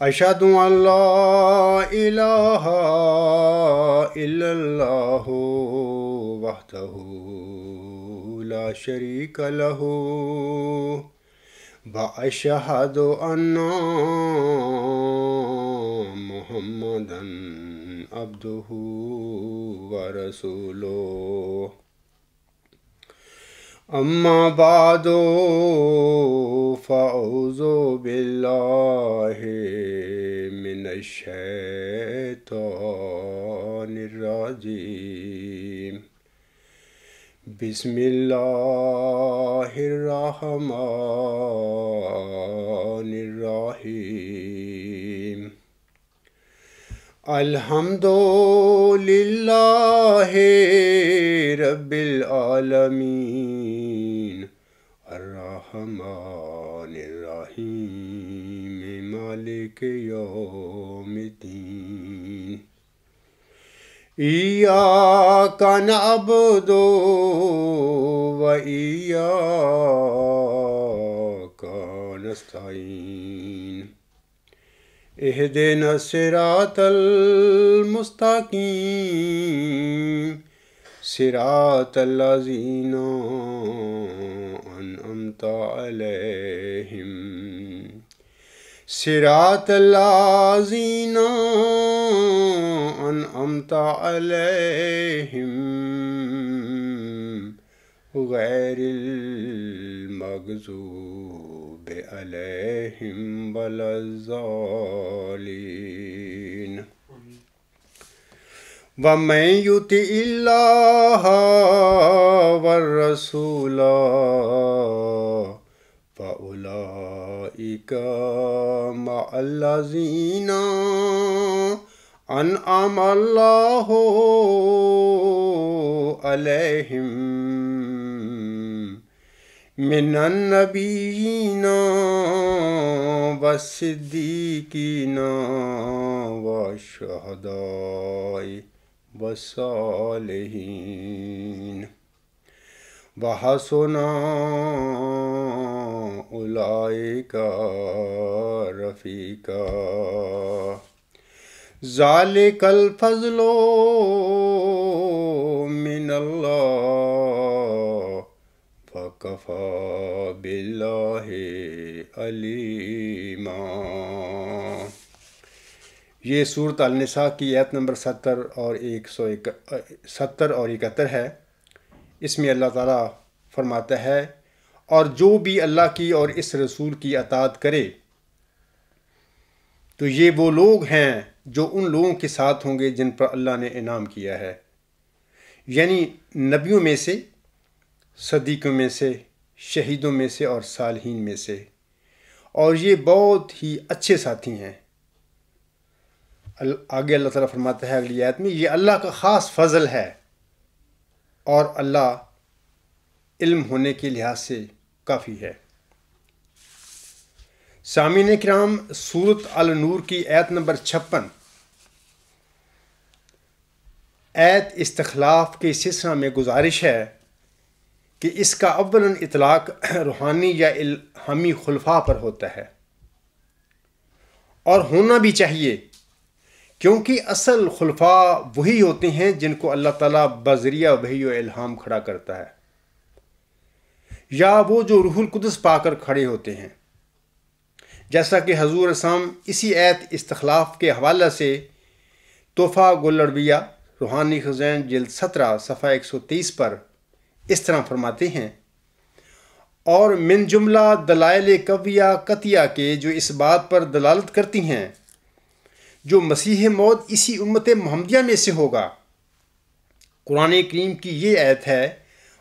اشہد ان لا الہ الا اللہ وحدہ لا شریک لہ واشہد ان محمدا عبدہ ورسولہ اما بعد فاعوذ باللہ من الشیطان الرجیم بسم اللہ الرحمن الرحیم الحمد للہ رب العالمین الرحمن الرحیم مالک یوم الدین ایاک نعبد و ایاک نستعین اہدنا الصراط المستقیم صراط الذین انعمت علیہم صراط الذین انعمت علیہم غیر المغضوب علیہم ولا الضالین وَمَن يُطِعِ اللَّهَ وَالرَّسُولَ فَأُولَٰئِكَ مَعَ الَّذِينَ أَنْعَمَ اللَّهُ عَلَيْهِم مِّنَ النَّبِيِّينَ وَالصِّدِّيقِينَ وَالشُّهَدَاءِ والصالحین وحسن اولئک رفیقا ذلک الفضل من اللہ فکفی باللہ علیما۔ یہ سورۃ النساء کی آیت نمبر 70 اور 71 ہے۔ اس میں اللہ تعالیٰ فرماتا ہے اور جو بھی اللہ کی اور اس رسول کی اطاعت کرے تو یہ وہ لوگ ہیں جو ان لوگوں کے ساتھ ہوں گے جن پر اللہ نے انعام کیا ہے، یعنی نبیوں میں سے، صدیقوں میں سے، شہیدوں میں سے اور صالحین میں سے، اور یہ بہت ہی اچھے ساتھی ہیں۔ آگے اللہ تعالیٰ فرماتا ہے اگلی آیت میں، یہ اللہ کا خاص فضل ہے اور اللہ علم ہونے کے لحاظ سے کافی ہے۔ سامعین کرام، سورۃ النور کی آیت نمبر 56 آیت استخلاف کے سلسلہ میں گزارش ہے کہ اس کا اولاً اطلاق روحانی یا الہامی خلفاء پر ہوتا ہے، اور ہونا بھی چاہیے، کیونکہ اصل خلفاء وہی ہوتے ہیں جن کو اللہ تعالیٰ بذریعہ وحی و الہام کھڑا کرتا ہے، یا وہ جو روح القدس پا کر کھڑے ہوتے ہیں، جیسا کہ حضور اسلام اسی آیت استخلاف کے حوالہ سے تحفہ گل الربیہ روحانی خزائن جلد 17 صفحہ 123 پر اس طرح فرماتے ہیں، اور من جملہ دلائل قویہ قطعیہ کے جو اس بات پر دلالت کرتی ہیں جو مسیح موعود اسی امت محمدیہ میں سے ہوگا۔ قرآن کریم کی یہ آیت ہے،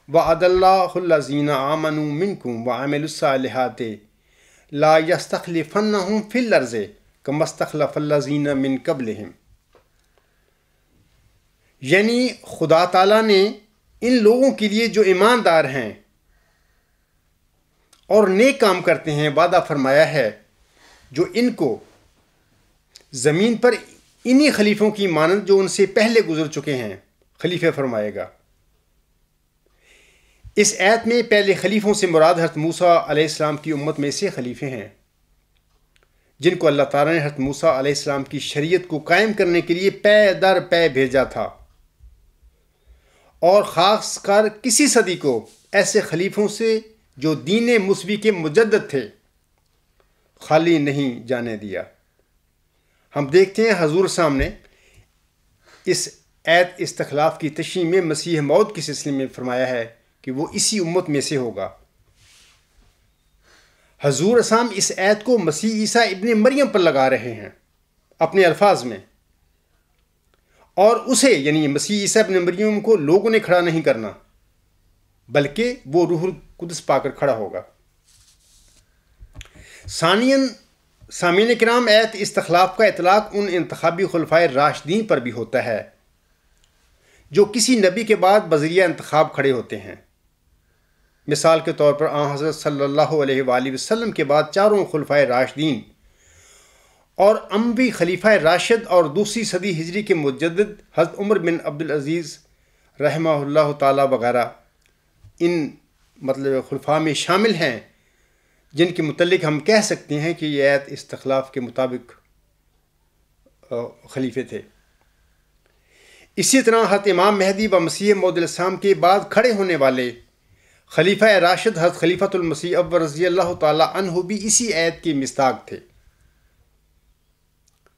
وَعَدَ اللَّهُ الَّذِينَ آمَنُوا مِنكُمْ وَعَمِلُوا الصَّالِحَاتِ لَا يَسْتَخْلِفَنَّهُمْ فِي الْأَرْضِ كَمَا اسْتَخْلَفَ الَّذِينَ مِن قَبْلِهِمْ، یعنی خدا تعالیٰ نے ان لوگوں کے لیے جو ایماندار ہیں اور نیک کام کرتے ہیں وعدہ فرمایا ہے جو ان کو زمین پر انہی خلیفوں کی مانند جو ان سے پہلے گزر چکے ہیں خلیفہ فرمائے گا۔ اس آیت میں پہلے خلیفوں سے مراد حضرت موسیٰ علیہ السلام کی امت میں سے خلیفے ہیں، جن کو اللہ تعالیٰ نے حضرت موسیٰ علیہ السلام کی شریعت کو قائم کرنے کے لیے پے در پے بھیجا تھا، اور خاص کر کسی صدی کو ایسے خلیفوں سے جو دین مصوی کے مجدد تھے خالی نہیں جانے دیا۔ ہم دیکھتے ہیں حضور سامنے اس ایت استخلاف کی تشریح میں مسیح موعود کے سلسلے میں فرمایا ہے کہ وہ اسی امت میں سے ہوگا۔ حضور اسلام اس ایت کو مسیح عیسیٰ ابن مریم پر لگا رہے ہیں اپنے الفاظ میں، اور اسے یعنی مسیح عیسیٰ ابن مریم کو لوگوں نے کھڑا نہیں کرنا، بلکہ وہ روح القدس پا کر کھڑا ہوگا۔ ثانیاً سامعین کرام، ایت استخلاف کا اطلاق ان انتخابی خلفائے راشدین پر بھی ہوتا ہے جو کسی نبی کے بعد بذریعہ انتخاب کھڑے ہوتے ہیں۔ مثال کے طور پر آن حضرت صلی اللہ علیہ وآلہ وسلم کے بعد چاروں خلفائے راشدین اور اموی خلیفہ راشد اور دوسری صدی ہجری کے مجدد حضرت عمر بن عبدالعزیز رحمہ اللہ تعالی وغیرہ ان خلفاء میں شامل ہیں، جن کے متعلق ہم کہہ سکتے ہیں کہ یہ ایت استخلاف کے مطابق خلیفے تھے۔ اسی طرح حضرت امام مہدی و مسیح موعود علیہ السلام کے بعد کھڑے ہونے والے خلیفہ راشد حضرت خلیفۃ المسیح اول رضی اللہ تعالی عنہ بھی اسی ایت کے مصداق تھے۔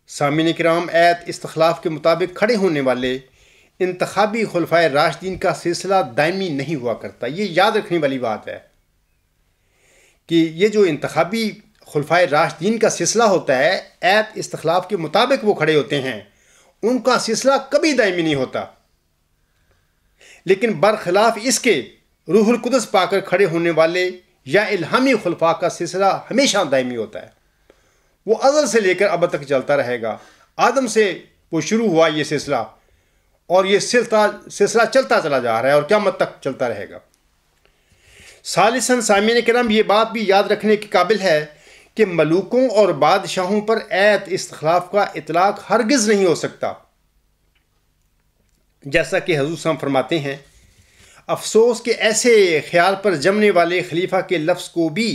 سامعین کرام، ایت استخلاف کے مطابق کھڑے ہونے والے انتخابی خلفائے راشدین کا سلسلہ دائمی نہیں ہوا کرتا۔ یہ یاد رکھنے والی بات ہے کہ یہ جو انتخابی خلفائے راشدین کا سلسلہ ہوتا ہے، ایت استخلاف کے مطابق وہ کھڑے ہوتے ہیں، ان کا سلسلہ کبھی دائمی نہیں ہوتا، لیکن برخلاف اس کے روح القدس پا کر کھڑے ہونے والے یا الہامی خلفاء کا سلسلہ ہمیشہ دائمی ہوتا ہے۔ وہ ازل سے لے کر اب تک چلتا رہے گا۔ آدم سے وہ شروع ہوا یہ سلسلہ، اور یہ سلسلہ چلتا چلا جا رہا ہے اور قیامت تک چلتا رہے گا۔ ثالثاً سامعین کرام، یہ بات بھی یاد رکھنے کے قابل ہے کہ ملوکوں اور بادشاہوں پر ایت استخلاف کا اطلاق ہرگز نہیں ہو سکتا، جیسا کہ حضور صلی اللہ علیہ وسلم فرماتے ہیں، افسوس کہ ایسے خیال پر جمنے والے خلیفہ کے لفظ کو بھی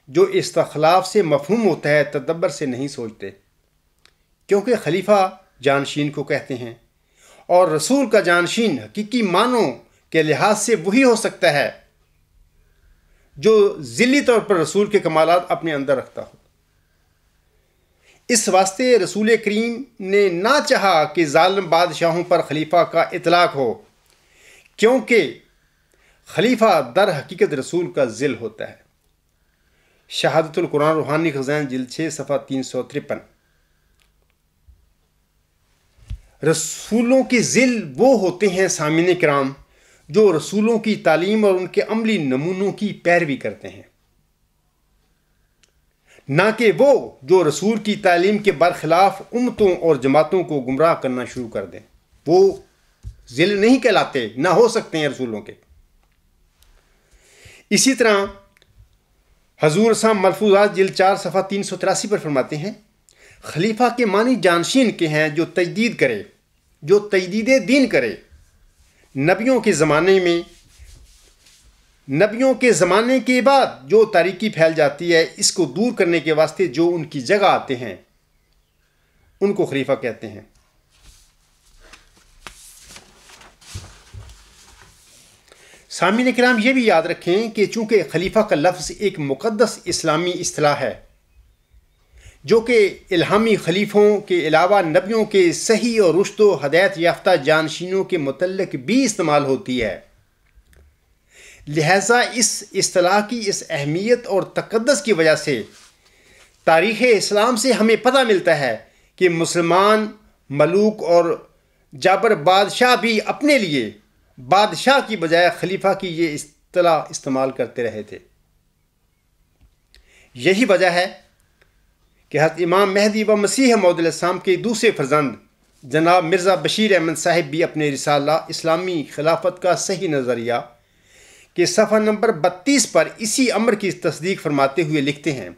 جو استخلاف سے مفہوم ہوتا ہے تدبر سے نہیں سوچتے، کیونکہ خلیفہ جانشین کو کہتے ہیں، اور رسول کا جانشین حقیقی معنوں کے لحاظ سے وہی ہو سکتا ہے جو ذلی طور پر رسول کے کمالات اپنے اندر رکھتا ہو۔ اس واسطے رسول کریم نے نہ چاہا کہ ظالم بادشاہوں پر خلیفہ کا اطلاق ہو، کیونکہ خلیفہ در حقیقت رسول کا ذل ہوتا ہے۔ شہادت القرآن روحانی خزائن جلد 6 صفحہ 353۔ رسولوں کے ذل وہ ہوتے ہیں سامعین کرام جو رسولوں کی تعلیم اور ان کے عملی نمونوں کی پیروی کرتے ہیں، نہ کہ وہ جو رسول کی تعلیم کے برخلاف امتوں اور جماعتوں کو گمراہ کرنا شروع کر دیں۔ وہ ذل نہیں کہلاتے، نہ ہو سکتے ہیں رسولوں کے۔ اسی طرح حضور صاحب ملفوظات جلد 4 صفحہ 383 پر فرماتے ہیں، خلیفہ کے معنی جانشین کے ہیں جو تجدید کرے، جو تجدید دین کرے، نبیوں کے زمانے کے بعد جو تاریکی پھیل جاتی ہے اس کو دور کرنے کے واسطے جو ان کی جگہ آتے ہیں ان کو خلیفہ کہتے ہیں۔ سامعین کرام، یہ بھی یاد رکھیں کہ چونکہ خلیفہ کا لفظ ایک مقدس اسلامی اصطلاح ہے جو کہ الہامی خلیفوں کے علاوہ نبیوں کے صحیح اور رشد و ہدایت یافتہ جانشینوں کے متعلق بھی استعمال ہوتی ہے، لہذا اس اصطلاح کی اس اہمیت اور تقدس کی وجہ سے تاریخ اسلام سے ہمیں پتہ ملتا ہے کہ مسلمان ملوک اور جابر بادشاہ بھی اپنے لیے بادشاہ کی بجائے خلیفہ کی یہ اصطلاح استعمال کرتے رہے تھے۔ یہی وجہ ہے کہ حضرت امام مہدی و مسیح موعود علیہ السلام کے دوسرے فرزند جناب مرزا بشیر احمد صاحب بھی اپنے رسالہ اسلامی خلافت کا صحیح نظریہ کے صفحہ نمبر 32 پر اسی امر کی تصدیق فرماتے ہوئے لکھتے ہیں،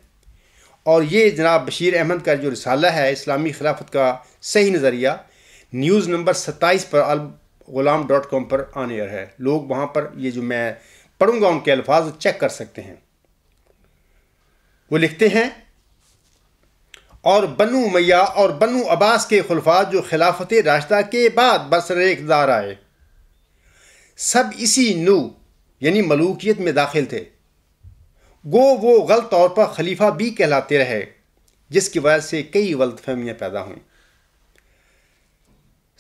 اور یہ جناب بشیر احمد کا جو رسالہ ہے اسلامی خلافت کا صحیح نظریہ نیوز نمبر 27 پر الغلام.com پر آن ایئر ہے۔ لوگ وہاں پر یہ جو میں پڑھوں گا ان کے الفاظ چیک کر سکتے ہیں۔ وہ لکھتے ہیں، اور بنو امیہ اور بنو عباس کے خلفاء جو خلافت راشدہ کے بعد برسر اقتدار آئے، سب اسی نو یعنی ملوکیت میں داخل تھے، گو وہ غلط طور پر خلیفہ بھی کہلاتے رہے، جس کی وجہ سے کئی غلط فہمیاں پیدا ہوئیں۔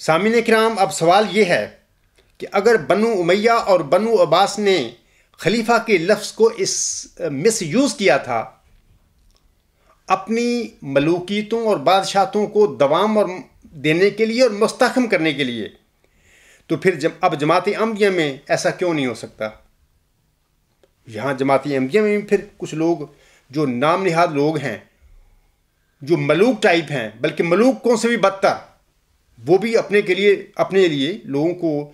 سامعین کرام، اب سوال یہ ہے کہ اگر بنو امیہ اور بنو عباس نے خلیفہ کے لفظ کو مس یوز کیا تھا اپنی ملوکیتوں اور بادشاہتوں کو دوام اور دینے کے لیے اور مستحکم کرنے کے لیے، تو پھر اب جماعت احمدیہ میں ایسا کیوں نہیں ہو سکتا؟ یہاں جماعت احمدیہ میں پھر کچھ لوگ جو نام نہاد لوگ ہیں، جو ملوک ٹائپ ہیں، بلکہ ملوکوں سے بھی بدتر، وہ بھی اپنے لیے لوگوں کو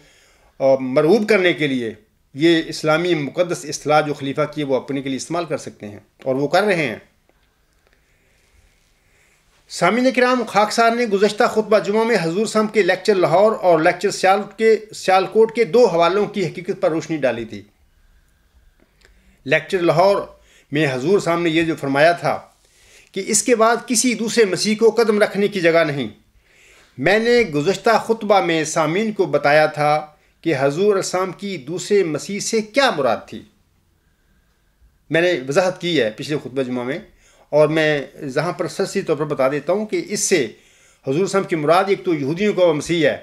مرعوب کرنے کے لیے یہ اسلامی مقدس اصطلاح جو خلیفہ کی ہے وہ اپنے کے لیے استعمال کر سکتے ہیں، اور وہ کر رہے ہیں۔ سامعین کرام، خاکسار نے گزشتہ خطبہ جمعہ میں حضور صاحب کے لیکچر لاہور اور لیکچر سیالکوٹ کے دو حوالوں کی حقیقت پر روشنی ڈالی تھی۔ لیکچر لاہور میں حضور صاحب نے یہ جو فرمایا تھا کہ اس کے بعد کسی دوسرے مسیح کو قدم رکھنے کی جگہ نہیں، میں نے گزشتہ خطبہ میں سامعین کو بتایا تھا کہ حضور السلام کی دوسرے مسیح سے کیا مراد تھی۔ میں نے وضاحت کی ہے پچھلے خطبہ جمعہ میں، اور میں یہاں پر سرسری طور پر بتا دیتا ہوں کہ اس سے حضور صاحب کی مراد ایک تو یہودیوں کا وہ مسیح ہے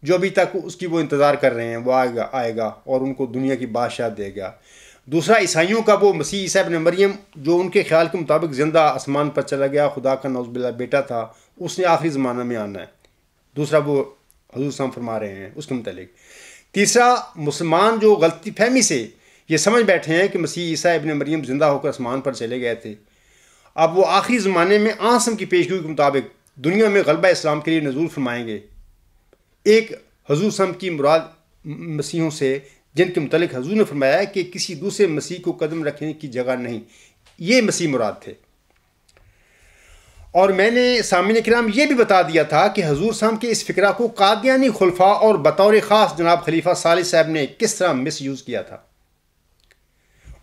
جو ابھی تک اس کی وہ انتظار کر رہے ہیں، وہ آئے گا اور ان کو دنیا کی بادشاہت دے گا۔ دوسرا عیسائیوں کا وہ مسیح عیسیٰ ابن مریم جو ان کے خیال کے مطابق زندہ آسمان پر چلا گیا، خدا کا نعوذ باللہ بیٹا تھا، اس نے آخری زمانہ میں آنا ہے۔ دوسرا وہ حضور صاحب فرما رہے ہیں اس کے متعلق۔ تیسرا، مسلمان جو غلطی فہمی سے یہ سمجھ بیٹھے ہیں کہ مسیح عیسیٰ ابن مریم زندہ ہو کر آسمان پر چلے گئے تھے، اب وہ آخری زمانے میں آسم کی پیشگوئی کے مطابق دنیا میں غلبہ اسلام کے لیے نزول فرمائیں گے۔ ایک حضور صاحب کی مراد مسیحوں سے جن کے متعلق حضور نے فرمایا کہ کسی دوسرے مسیح کو قدم رکھنے کی جگہ نہیں، یہ مسیح مراد تھے۔ اور میں نے سامعین کرام یہ بھی بتا دیا تھا کہ حضور صاحب کے اس فکرہ کو قادیانی خلفاء اور بطور خاص جناب خلیفہ ثالث صاحب نے کس طرح مس یوز کیا تھا۔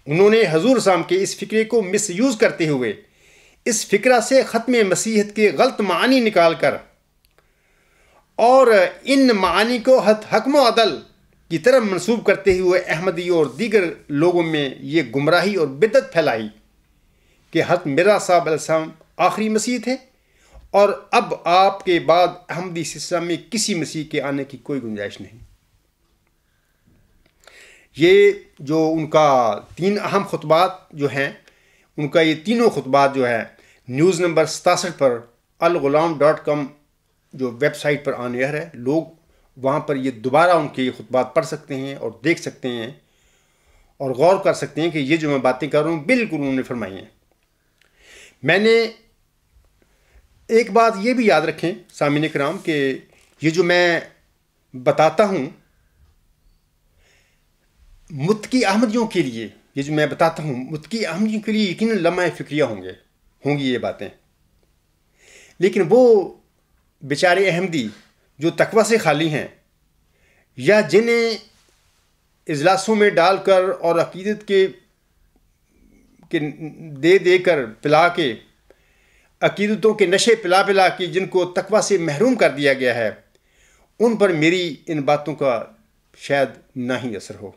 انہوں نے حضور صاحب کے اس فکرے کو مس یوز کرتے ہوئے اس فکرہ سے ختم مسیحیت کے غلط معانی نکال کر اور ان معانی کو حکم و عدل کی طرف منسوب کرتے ہوئے احمدی اور دیگر لوگوں میں یہ گمراہی اور بدعت پھیلائی کہ حضرت مرزا صاحب علیہ السلام آخری مسیح تھے اور اب آپ کے بعد احمدی سلسلہ میں کسی مسیح کے آنے کی کوئی گنجائش نہیں۔ یہ جو ان کا 3 اہم خطبات جو ہیں، ان کا یہ تینوں خطبات جو ہیں نیوز نمبر 67 پر الغلام.com جو ویب سائٹ پر آن ایئر ہے، لوگ وہاں پر یہ دوبارہ ان کے یہ خطبات پڑھ سکتے ہیں اور دیکھ سکتے ہیں اور غور کر سکتے ہیں کہ یہ جو میں باتیں کر رہا ہوں بالکل انہوں نے فرمائی ہیں۔ میں نے ایک بات یہ بھی یاد رکھیں سامعین کرام کہ یہ جو میں بتاتا ہوں متقی احمدیوں کے لیے، یہ جو میں بتاتا ہوں متقی احمدیوں کے لیے یقیناً لمحہ فکریہ ہوں گی یہ باتیں، لیکن وہ بیچارے احمدی جو تقوی سے خالی ہیں یا جنہیں اجلاسوں میں ڈال کر اور عقیدت کے دے کر پلا کے عقیدتوں کے نشے پلا کے جن کو تقوی سے محروم کر دیا گیا ہے، ان پر میری ان باتوں کا شاید نہ ہی اثر ہو،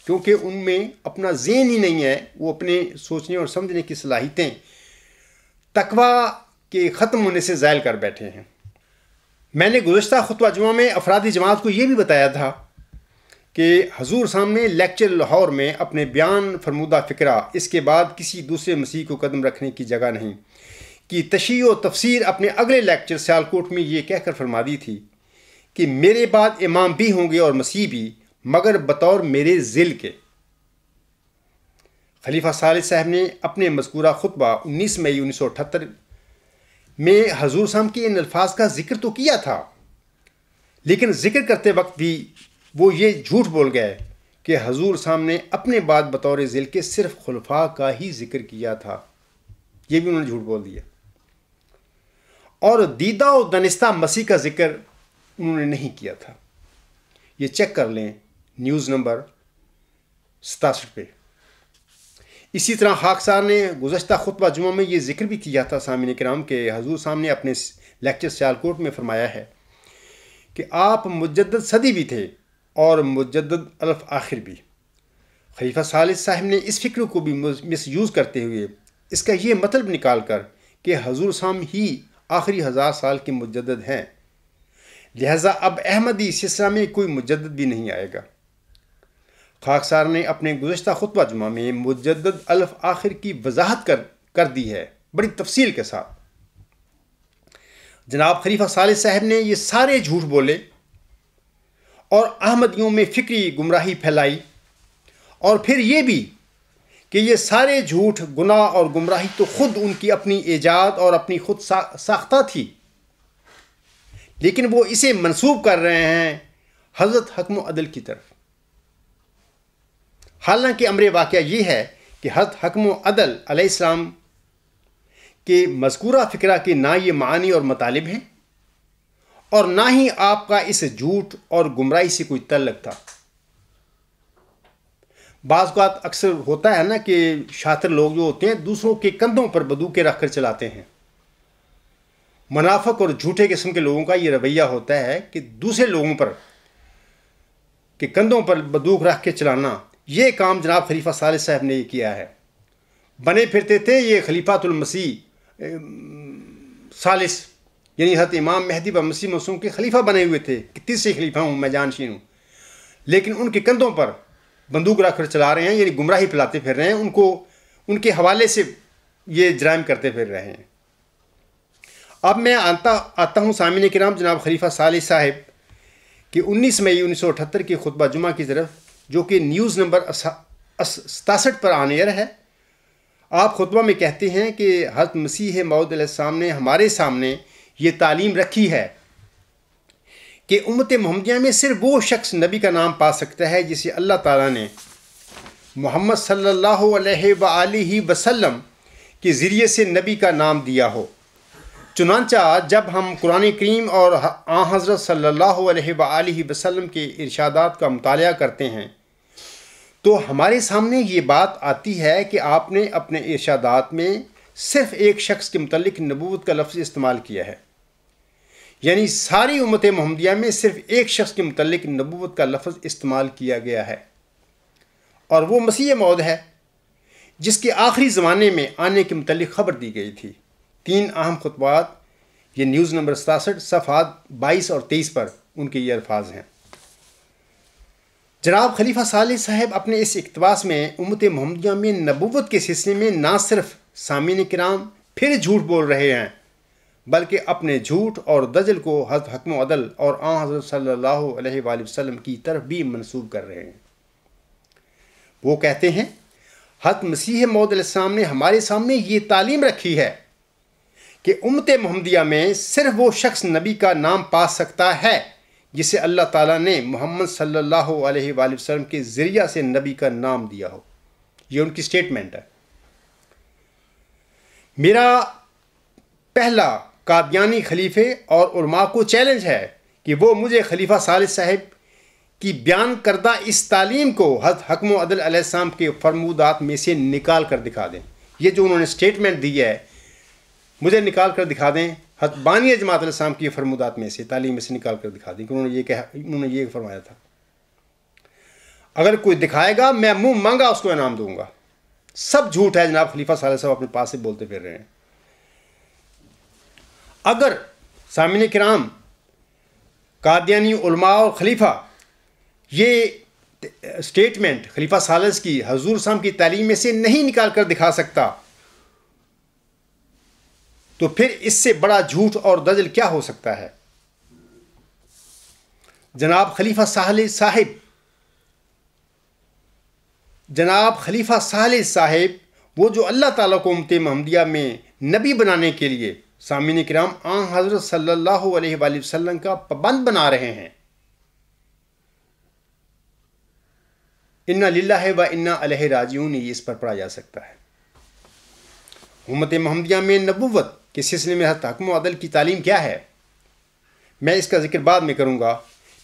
کیونکہ ان میں اپنا ذہن ہی نہیں ہے، وہ اپنے سوچنے اور سمجھنے کی صلاحیتیں تقوی کے ختم ہونے سے زائل کر بیٹھے ہیں۔ میں نے گزشتہ خطبہ جمعہ میں افرادی جماعت کو یہ بھی بتایا تھا کہ حضور صاحب نے لیکچر لاہور میں اپنے بیان فرمودہ فکرہ اس کے بعد کسی دوسرے مسیح کو قدم رکھنے کی جگہ نہیں کی تشریح و تفسیر اپنے اگلے لیکچر سیالکوٹ میں یہ کہہ کر فرما دی تھی کہ میرے بعد امام بھی ہوں گے اور مسیح بھی، مگر بطور میرے ذل کے۔ خلیفہ ثالث صاحب نے اپنے مذکورہ خطبہ 19 مئی 1978 میں حضور صاحب کے ان الفاظ کا ذکر تو کیا تھا، لیکن ذکر کرتے وقت بھی وہ یہ جھوٹ بول گئے کہ حضور صاحب نے اپنے بعد بطور ذل کے صرف خلفاء کا ہی ذکر کیا تھا، یہ بھی انہوں نے جھوٹ بول دیا، اور دیدہ و دانستہ مسیح کا ذکر انہوں نے نہیں کیا تھا۔ یہ چیک کر لیں نیوز نمبر 67 پہ۔ اسی طرح خاکسار نے گزشتہ خطبہ جمعہ میں یہ ذکر بھی کیا تھا سامعین کرام کہ حضور سامنے اپنے لیکچر سیالکوٹ میں فرمایا ہے کہ آپ مجدد صدی بھی تھے اور مجدد الف آخر بھی۔ خلیفہ ثالث صاحب نے اس فکر کو بھی مس یوز کرتے ہوئے اس کا یہ مطلب نکال کر کہ حضور صاحب ہی آخری 1000 سال کے مجدد ہیں، لہٰذا اب احمدی سلسلہ میں کوئی مجدد بھی نہیں آئے گا۔ خاکسار نے اپنے گزشتہ خطبہ جمعہ میں مجدد الف آخر کی وضاحت کر دی ہے بڑی تفصیل کے ساتھ۔ جناب خلیفہ ثالث صاحب نے یہ سارے جھوٹ بولے اور احمدیوں میں فکری گمراہی پھیلائی، اور پھر یہ بھی کہ یہ سارے جھوٹ، گناہ اور گمراہی تو خود ان کی اپنی ایجاد اور اپنی خود ساختہ تھی، لیکن وہ اسے منسوب کر رہے ہیں حضرت حکم و عدل کی طرف۔ حالانکہ امر واقعہ یہ ہے کہ حضرت حکم و عدل علیہ السلام کے مذکورہ فکرہ کے نہ یہ معانی اور مطالب ہیں، اور نہ ہی آپ کا اس جھوٹ اور گمراہی سے کوئی تعلق تھا۔ بعض اوقات اکثر ہوتا ہے نا کہ شاطر لوگ جو ہوتے ہیں دوسروں کے کندھوں پر بندوقیں رکھ کر چلاتے ہیں۔ منافق اور جھوٹے قسم کے لوگوں کا یہ رویہ ہوتا ہے کہ دوسرے لوگوں پر کہ کندھوں پر بندوق رکھ کے چلانا، یہ کام جناب خلیفہ ثالث صاحب نے کیا ہے۔ بنے پھرتے تھے یہ خلیفۃ المسیح ثالث، یعنی حضرت امام مہدی و مسیح موعود کے خلیفہ بنے ہوئے تھے کہ تیسرے خلیفہ ہوں، میں جانشین ہوں، لیکن ان کے کندھوں پر بندوق رکھ کر چلا رہے ہیں، یعنی گمراہی پھیلاتے پھر رہے ہیں، ان کے حوالے سے یہ جرائم کرتے پھر رہے ہیں۔ اب میں آتا ہوں سامعین کرام جناب خلیفہ ثالث صاحب کہ 19 مئی 1978 کے خطبہ جمعہ کی طرف، جو کہ نیوز نمبر 67 پر آن ایئر ہے۔ آپ خطبہ میں کہتے ہیں کہ حضرت مسیح موعود علیہ السلام نے ہمارے سامنے یہ تعلیم رکھی ہے کہ امت محمدیہ میں صرف وہ شخص نبی کا نام پا سکتا ہے جسے اللہ تعالیٰ نے محمد صلی اللہ علیہ وآلہ وسلم کے ذریعے سے نبی کا نام دیا ہو۔ چنانچہ جب ہم قرآن کریم اور آن حضرت صلی اللہ علیہ وآلہ وسلم کے ارشادات کا مطالعہ کرتے ہیں تو ہمارے سامنے یہ بات آتی ہے کہ آپ نے اپنے ارشادات میں صرف ایک شخص کے متعلق نبوت کا لفظ استعمال کیا ہے، یعنی ساری امت محمدیہ میں صرف ایک شخص کے متعلق نبوت کا لفظ استعمال کیا گیا ہے، اور وہ مسیح موعود ہے جس کے آخری زمانے میں آنے کے متعلق خبر دی گئی تھی۔ 3 اہم خطبات، یہ نیوز نمبر 67 صفحات 22 اور 23 پر ان کے یہ الفاظ ہیں۔ جناب خلیفہ ثالث صاحب اپنے اس اقتباس میں امت محمدیہ میں نبوت کے سلسلے میں نہ صرف سامعین کرام پھر جھوٹ بول رہے ہیں، بلکہ اپنے جھوٹ اور دجل کو حضرت حکم و عدل اور آن حضرت صلی اللہ علیہ وآلہ وسلم کی طرف بھی منسوب کر رہے ہیں۔ وہ کہتے ہیں حضرت مسیح موعود علیہ السلام نے ہمارے سامنے یہ تعلیم رکھی ہے کہ امت محمدیہ میں صرف وہ شخص نبی کا نام پا سکتا ہے جسے اللہ تعالیٰ نے محمد صلی اللہ علیہ وآلہ وسلم کے ذریعہ سے نبی کا نام دیا ہو۔ یہ ان کی سٹیٹمنٹ ہے۔ میرا پہلا قادیانی خلیفے اور علماء کو چیلنج ہے کہ وہ مجھے خلیفہ ثالث صاحب کی بیان کردہ اس تعلیم کو حضرت حکم و عدل علیہ السلام کے فرمودات میں سے نکال کر دکھا دیں۔ یہ جو انہوں نے سٹیٹمنٹ دی ہے مجھے نکال کر دکھا دیں، حضرت بانی جماعت علیہ السلام کی فرمودات میں سے، تعلیم میں سے نکال کر دکھا دیں کہ انہوں نے یہ فرمایا تھا۔ اگر کوئی دکھائے گا میں منہ مانگا اس کو انعام دوں گا۔ سب جھوٹ ہے جناب خلیفہ ثالث صاحب اپنے پاس سے بولتے پھر رہے ہیں۔ اگر سامعین کرام قادیانی علماء اور خلیفہ یہ سٹیٹمنٹ خلیفہ ثالث کی حضور صاحب کی تعلیم میں سے نہیں نکال کر دکھا سکتا تو پھر اس سے بڑا جھوٹ اور دجل کیا ہو سکتا ہے؟ جناب خلیفہ ثالث صاحب وہ جو اللہ تعالیٰ کو امت محمدیہ میں نبی بنانے کے لیے سامعین کرام آن حضرت صلی اللہ علیہ وآلہ وسلم کا پابند بنا رہے ہیں۔ انا للہ و انا الیہ راجعون، یہ اس پر پڑھا جا سکتا ہے۔ امت محمدیہ میں نبوت کے سلسلے میں حضرت حکم و عدل کی تعلیم کیا ہے، میں اس کا ذکر بعد میں کروں گا۔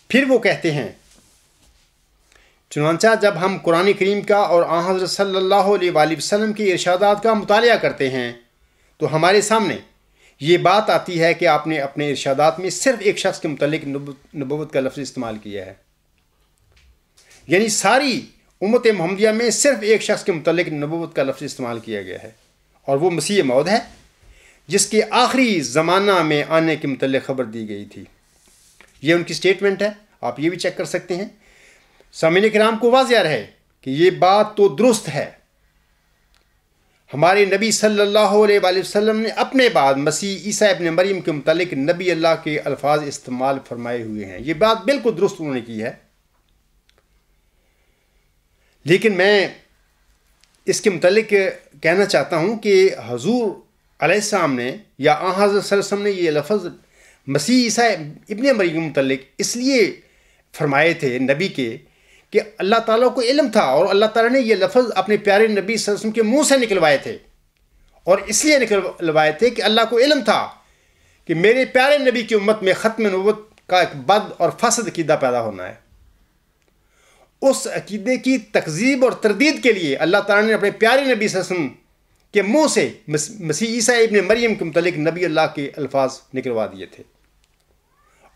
پھر وہ کہتے ہیں، چنانچہ جب ہم قرآن کریم کا اور آن حضرت صلی اللہ علیہ وآلہ وسلم کے ارشادات کا مطالعہ کرتے ہیں تو ہمارے سامنے یہ بات آتی ہے کہ آپ نے اپنے ارشادات میں صرف ایک شخص کے متعلق نبوت کا لفظ استعمال کیا ہے. یعنی ساری امت محمدیہ میں صرف ایک شخص کے متعلق نبوت کا لفظ استعمال کیا گیا ہے، اور وہ مسیح موعود ہے جس کے آخری زمانہ میں آنے کے متعلق خبر دی گئی تھی. یہ ان کی سٹیٹمنٹ ہے، آپ یہ بھی چیک کر سکتے ہیں. سامعین کرام کو واضح رہے کہ یہ بات تو درست ہے. ہمارے نبی صلی اللہ علیہ وآلہ وسلم نے اپنے بعد مسیح عیسیٰ ابن مریم کے متعلق نبی اللہ کے الفاظ استعمال فرمائے ہوئے ہیں. یہ بات بالکل درست انہوں نے کی ہے. لیکن میں اس کے متعلق کہنا چاہتا ہوں کہ حضور علیہ السلام نے یا آن حضرت صلی اللہ علیہ وسلم نے یہ لفظ مسیح عیسیٰ ابن مریم کے متعلق اس لیے فرمائے تھے نبی کے کہ اللہ تعالیٰ کو علم تھا، اور اللہ تعالیٰ نے یہ لفظ اپنے پیارے نبی صلی اللہ علیہ وسلم کے منہ سے نکلوائے تھے. اور اس لیے نکلوائے تھے کہ اللہ کو علم تھا کہ میرے پیارے نبی کی امت میں ختم نبوت کا ایک بد اور فاسد عقیدہ پیدا ہونا ہے. اس عقیدے کی تکذیب اور تردید کے لیے اللہ تعالیٰ نے اپنے پیارے نبی صلی اللہ علیہ وسلم کے منہ سے مسیح عیسیٰ ابن مریم کے متعلق نبی اللہ کے الفاظ نکلوا دیے تھے.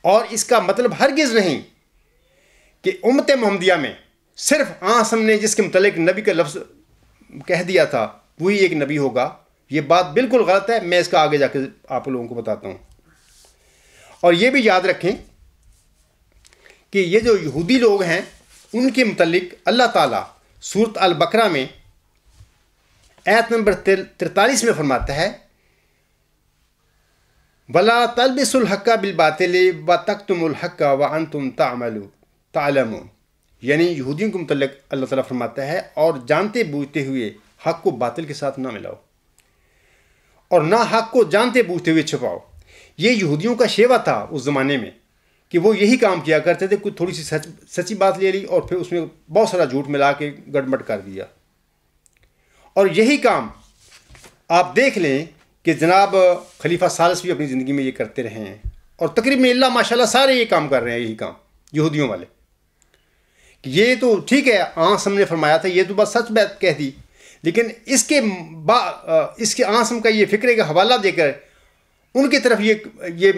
اور اس کا مطلب ہرگز نہیں کہ امت محمدیہ میں صرف ہم نے جس کے متعلق نبی کا لفظ کہہ دیا تھا وہی ایک نبی ہوگا. یہ بات بالکل غلط ہے. میں اس کا آگے جا کے آپ لوگوں کو بتاتا ہوں. اور یہ بھی یاد رکھیں کہ یہ جو یہودی لوگ ہیں ان کے متعلق اللہ تعالیٰ سورۃ البقرہ میں آیت نمبر 43 میں فرماتا ہے وَلَا تَلْبِسُوا الْحَقَّ بِالْبَاطِلِ وَتَكْتُمُوا الْحَقَّ وَأَنْتُمْ تَعْلَمُونَ. یعنی یہودیوں کے متعلق اللہ تعالیٰ فرماتا ہے اور جانتے بوجھتے ہوئے حق کو باطل کے ساتھ نہ ملاؤ اور نہ حق کو جانتے بوجھتے ہوئے چھپاؤ. یہ یہودیوں کا شیوا تھا اس زمانے میں کہ وہ یہی کام کیا کرتے تھے. کوئی تھوڑی سی سچی بات لے لی اور پھر اس میں بہت سارا جھوٹ ملا کے گڑبڑ کر دیا. اور یہی کام آپ دیکھ لیں کہ جناب خلیفہ ثالث بھی اپنی زندگی میں یہ کرتے رہے ہیں، اور تقریباً اللہ ماشاء اللہ سارے یہ کام کر رہے ہیں. یہی کام یہودیوں والے کہ یہ تو ٹھیک ہے آنسم نے فرمایا تھا، یہ تو بس سچ بات کہہ دی، لیکن اس کے آنسم کا یہ فکرے کا حوالہ دے کر ان کی طرف یہ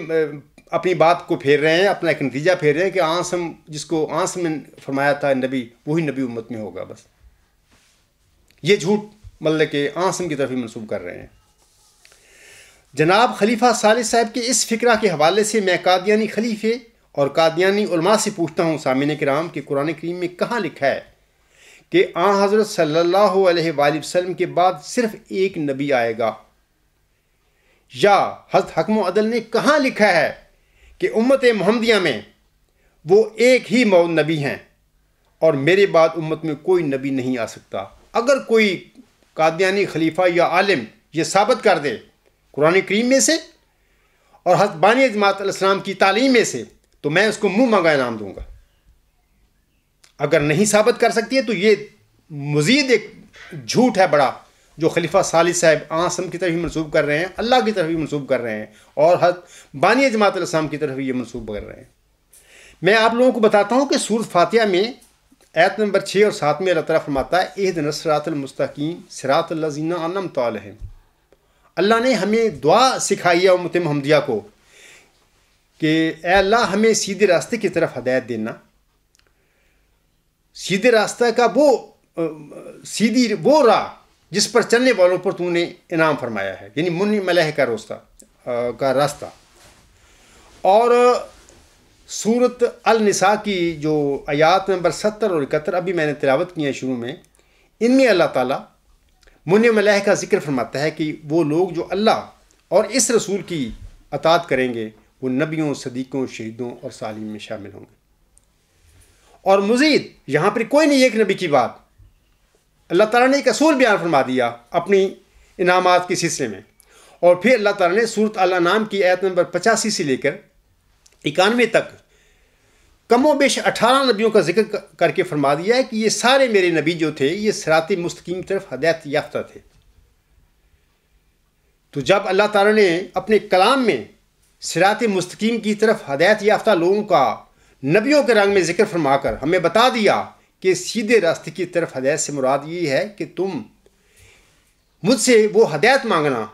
اپنی بات کو پھیر رہے ہیں، اپنا ایک نتیجہ پھیر رہے ہیں کہ آنسم جس کو آنسم نے فرمایا تھا نبی وہی نبی امت میں ہوگا. بس یہ جھوٹ مطلب کہ آنسم کی طرف ہی منسوب کر رہے ہیں. جناب خلیفہ ثالث صاحب کے اس فکرہ کے حوالے سے میں قادیانی خلیفے اور قادیانی علماء سے پوچھتا ہوں سامعین کرام کہ قرآن کریم میں کہاں لکھا ہے کہ آن حضرت صلی اللہ علیہ وآلہ وسلم کے بعد صرف ایک نبی آئے گا؟ یا حضرت حکم و عدل نے کہاں لکھا ہے کہ امت محمدیہ میں وہ ایک ہی موعود نبی ہیں اور میرے بعد امت میں کوئی نبی نہیں آ سکتا؟ اگر کوئی قادیانی خلیفہ یا عالم یہ ثابت کر دے قرآن کریم میں سے اور حضرت بانی جماعت علیہ السلام کی تعلیم میں سے تو میں اس کو منہ مانگا انعام دوں گا. اگر نہیں ثابت کر سکتی ہے تو یہ مزید ایک جھوٹ ہے بڑا جو خلیفہ ثالث صاحب آنسم کی طرف ہی منسوب کر رہے ہیں، اللہ کی طرف ہی منسوب کر رہے ہیں، اور حضرت بانی جماعت علیہ السلام کی طرف ہی یہ منسوب کر رہے ہیں. میں آپ لوگوں کو بتاتا ہوں کہ سورۃ فاتحہ میں آیت نمبر 6 اور 7 میں اللہ تعالیٰ فرماتا ہے اہدنا الصراط المستقیم صراط الذین انعمت علیہم. اللہ نے ہمیں دعا سکھائی ہے امت محمدیہ کو کہ اے اللہ ہمیں سیدھے راستے کی طرف ہدایت دینا. سیدھے راستہ کا سیدھی وہ راہ جس پر چلنے والوں پر تو نے انعام فرمایا ہے، یعنی منی ملح کا راستہ. اور سورۃ النساء کی جو آیات نمبر 70 اور 71 ابھی میں نے تلاوت کی ہیں شروع میں، ان میں اللہ تعالیٰ منی ملح کا ذکر فرماتا ہے کہ وہ لوگ جو اللہ اور اس رسول کی اطاعت کریں گے وہ نبیوں، صدیقوں، شہیدوں اور صالحین میں شامل ہوں گے. اور مزید یہاں پر کوئی نہیں ایک نبی کی بات، اللہ تعالیٰ نے ایک اصول بیان فرما دیا اپنی انعامات کے سلسلے میں. اور پھر اللہ تعالیٰ نے سورۃ الانعام کی آیت نمبر 85 سے لے کر 91 تک کم و بیش 18 نبیوں کا ذکر کر کے فرما دیا ہے کہ یہ سارے میرے نبی جو تھے یہ صراط مستقیم طرف ہدایت یافتہ تھے. تو جب اللہ تعالیٰ نے اپنے کلام میں صراط مستقیم کی طرف ہدایت یافتہ لوگوں کا نبیوں کے رنگ میں ذکر فرما کر ہمیں بتا دیا کہ سیدھے راستے کی طرف ہدایت سے مراد یہ ہے کہ تم مجھ سے وہ ہدایت مانگنا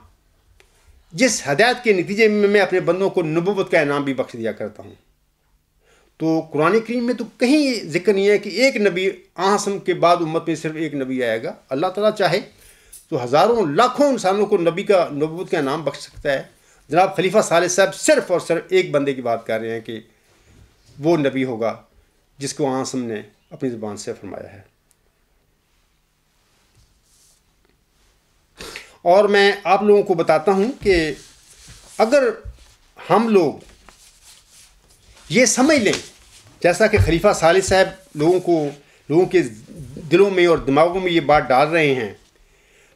جس ہدایت کے نتیجے میں میں اپنے بندوں کو نبوت کا انعام بھی بخش دیا کرتا ہوں۔ تو قرآن کریم میں تو کہیں ذکر نہیں ہے کہ ایک نبی آسم کے بعد امت میں صرف ایک نبی آئے گا۔ اللہ تعالیٰ چاہے تو ہزاروں لاکھوں انسانوں کو نبوت کا انعام بخش سکتا ہے۔ جناب خلیفہ صالح صاحب صرف اور صرف ایک بندے کی بات کر رہے ہیں کہ وہ نبی ہوگا جس کو آسم نے اپنی زبان سے فرمایا ہے۔ اور میں آپ لوگوں کو بتاتا ہوں کہ اگر ہم لوگ یہ سمجھ لیں جیسا کہ خلیفہ صالح صاحب لوگوں کے دلوں میں اور دماغوں میں یہ بات ڈال رہے ہیں،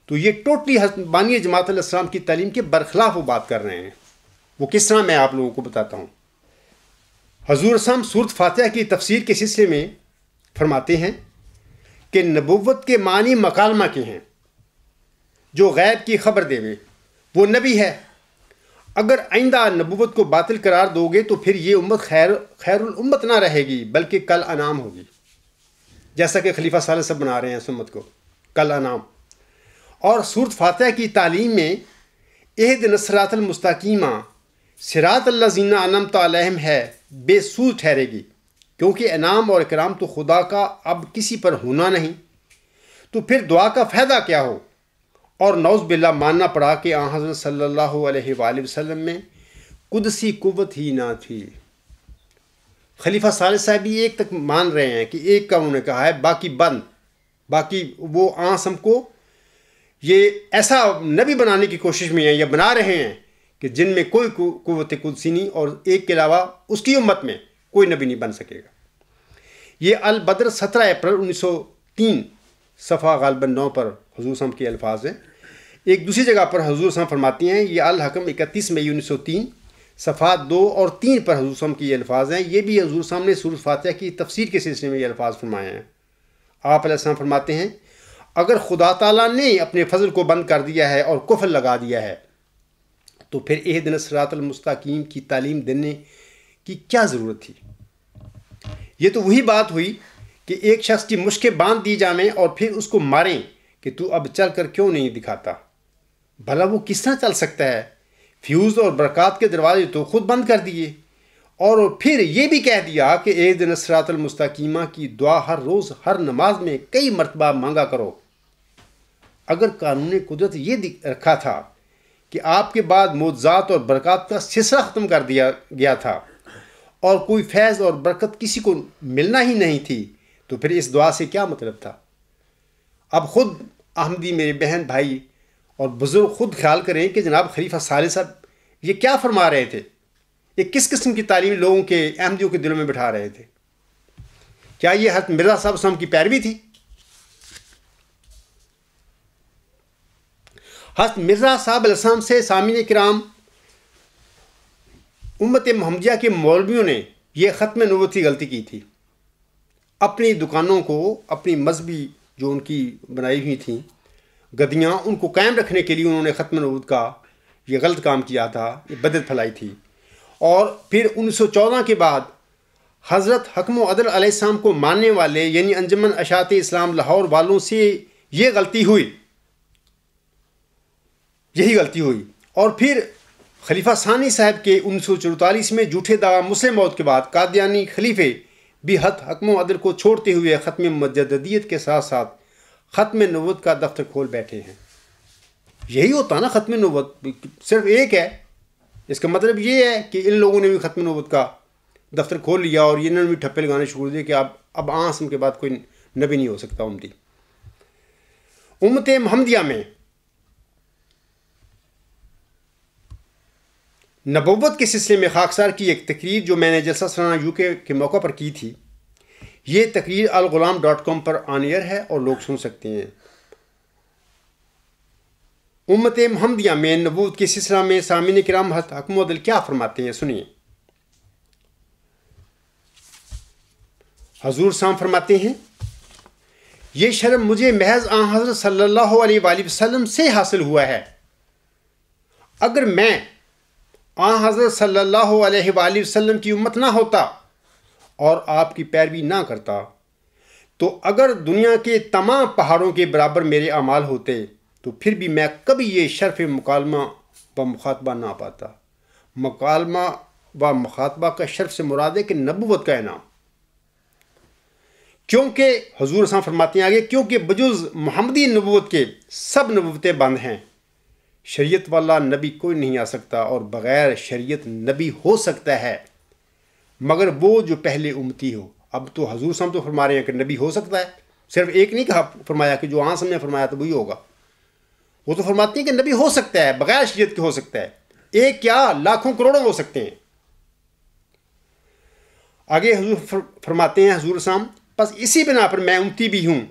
تو یہ ٹوٹلی بانی جماعت علیہ السلام کی تعلیم کے برخلاف وہ بات کر رہے ہیں۔ وہ کس طرح میں آپ لوگوں کو بتاتا ہوں۔ حضور اسلام سورۃ فاتحہ کی تفسیر کے سلسلے میں فرماتے ہیں کہ نبوت کے معنی مکالمہ کے ہیں، جو غیب کی خبر دے وے، وہ نبی ہے۔ اگر آئندہ نبوت کو باطل قرار دو گے تو پھر یہ امت خیر الامت نہ رہے گی بلکہ کل انعام ہوگی، جیسا کہ خلیفہ صالح صاحب بنا رہے ہیں اس امت کو کل انعام۔ اور سورۃ فاتحہ کی تعلیم میں اہدنا الصراط المستقیم صراط الذین انعمت علیہم ہے بے سود ٹھہرے گی، کیونکہ انعام اور اکرام تو خدا کا اب کسی پر ہونا نہیں، تو پھر دعا کا فائدہ کیا ہو؟ اور نعوذ باللہ ماننا پڑا کہ آن حضرت صلی اللہ علیہ وآلہ وسلم میں قدسی قوت ہی نہ تھی۔ خلیفہ صالح صاحب بھی ایک تک مان رہے ہیں کہ ایک کا انہوں نے کہا ہے، باقی بند، باقی وہ آسم کو یہ ایسا نبی بنانے کی کوشش میں ہیں یا بنا رہے ہیں کہ جن میں کوئی قوت قدسی نہیں، اور ایک کے علاوہ اس کی امت میں کوئی نبی نہیں بن سکے گا۔ یہ البدر 17 اپریل 1903 صفحہ غالباً 9 پر حضور صلی اللہ علیہ وسلم کے الفاظ ہیں۔ ایک دوسری جگہ پر حضور صلی اللہ علیہ وسلم فرماتی ہیں، یہ الحکم 31 مئی 1903 صفحات 2 اور 3 پر حضور صلی اللہ علیہ وسلم کے یہ الفاظ ہیں۔ یہ بھی حضور صلی اللہ علیہ وسلم نے سورۃ فاتحہ کی تفسیر کے سلسلے میں یہ الفاظ فرمائے ہیں۔ آپ علیہ السلام فرماتے ہیں، اگر خدا تعالیٰ نے اپنے فضل کو بند کر دیا ہے اور کفر لگا دیا ہے تو پھر اہدنا الصراط المستقیم کی تعلیم دینے کی کیا ضرورت تھی؟ یہ تو وہی بات ہوئی کہ ایک شخص کی مشکیں باندھ دی جائیں اور پھر اس کو ماریں کہ تو اب چل کر کیوں نہیں دکھاتا؟ بھلا وہ کس طرح چل سکتا ہے؟ فیوز اور برکات کے دروازے تو خود بند کر دیے، اور پھر یہ بھی کہہ دیا کہ اہدنا الصراط المستقیم کی دعا ہر روز ہر نماز میں کئی مرتبہ مانگا کرو۔ اگر قانون قدرت یہ رکھا تھا کہ آپ کے بعد معجزات اور برکات کا سلسلہ ختم کر دیا گیا تھا اور کوئی فیض اور برکت کسی کو ملنا ہی نہیں تھی، تو پھر اس دعا سے کیا مطلب تھا؟ اب خود احمدی میرے بہن بھائی اور بزرگ خود خیال کریں کہ جناب خلیفہ صالح صاحب یہ کیا فرما رہے تھے، یہ کس قسم کی تعلیم لوگوں کے احمدیوں کے دلوں میں بٹھا رہے تھے؟ کیا یہ حضرت مرزا صاحب اسلام کی پیروی تھی؟ حضرت مرزا صاحب علیہ السلام سے سامعین کرام امت محمدیہ کے مولویوں نے یہ ختم نبوت کی غلطی کی تھی۔ اپنی دکانوں کو، اپنی مذہبی جو ان کی بنائی ہوئی تھیں گدیاں، ان کو قائم رکھنے کے لیے انہوں نے ختم نبوت کا یہ غلط کام کیا تھا، یہ بدعت پھیلائی تھی۔ اور پھر 1914 کے بعد حضرت حکم و عدل علیہ السلام کو ماننے والے یعنی انجمن اشاعت اسلام لاہور والوں سے یہ غلطی ہوئی، یہی غلطی ہوئی۔ اور پھر خلیفہ ثانی صاحب کے 1944 میں جھوٹے دعویٰ مسلم موت کے بعد قادیانی خلیفے بھی حد حکم و عدل کو چھوڑتے ہوئے ختم مجددیت کے ساتھ ساتھ ختم نبوت کا دفتر کھول بیٹھے ہیں۔ یہی ہوتا نا ختم نبوت، صرف ایک ہے۔ اس کا مطلب یہ ہے کہ ان لوگوں نے بھی ختم نبوت کا دفتر کھول لیا اور انہوں نے بھی ٹھپے لگانے شروع دیے کہ اب آسم کے بعد کوئی نبی نہیں ہو سکتا امتی۔ امت محمدیہ میں نبوت کے سلسلے میں خاکسار کی ایک تقریر جو میں نے جلسہ سالانہ یو کے موقع پر کی تھی، یہ تقریر الغلام.com پر آن ایئر ہے اور لوگ سن سکتے ہیں۔ امت محمدیہ میں نبوت کے سلسلہ میں سامعین کرام حضرت حکم و عدل کیا فرماتے ہیں، سنیے۔ حضور صاحب فرماتے ہیں، یہ شرم مجھے محض آن حضرت صلی اللہ علیہ وآلہ وسلم سے حاصل ہوا ہے۔ اگر میں آن حضرت صلی اللہ علیہ وآلہ وسلم کی امت نہ ہوتا اور آپ کی پیروی نہ کرتا تو اگر دنیا کے تمام پہاڑوں کے برابر میرے اعمال ہوتے تو پھر بھی میں کبھی یہ شرف مکالمہ و مخاطبہ نہ پاتا۔ مکالمہ و مخاطبہ کا شرف سے مراد ہے کہ نبوت کا انعام، کیونکہ حضور صاحب فرماتے ہیں آگے، کیونکہ بجز محمدی نبوت کے سب نبوتیں بند ہیں، شریعت والا نبی کوئی نہیں آ سکتا، اور بغیر شریعت نبی ہو سکتا ہے مگر وہ جو پہلے امتی ہو۔ اب تو حضور صاحب تو فرما رہے ہیں کہ نبی ہو سکتا ہے، صرف ایک نہیں کہا فرمایا کہ جو آنسم نے فرمایا تو وہی ہوگا، وہ تو فرماتے ہیں کہ نبی ہو سکتا ہے، بغیر شریعت کے ہو سکتا ہے، ایک کیا لاکھوں کروڑوں ہو سکتے ہیں۔ آگے حضور فرماتے ہیں حضور صاحب، بس اسی بنا پر میں امتی بھی ہوں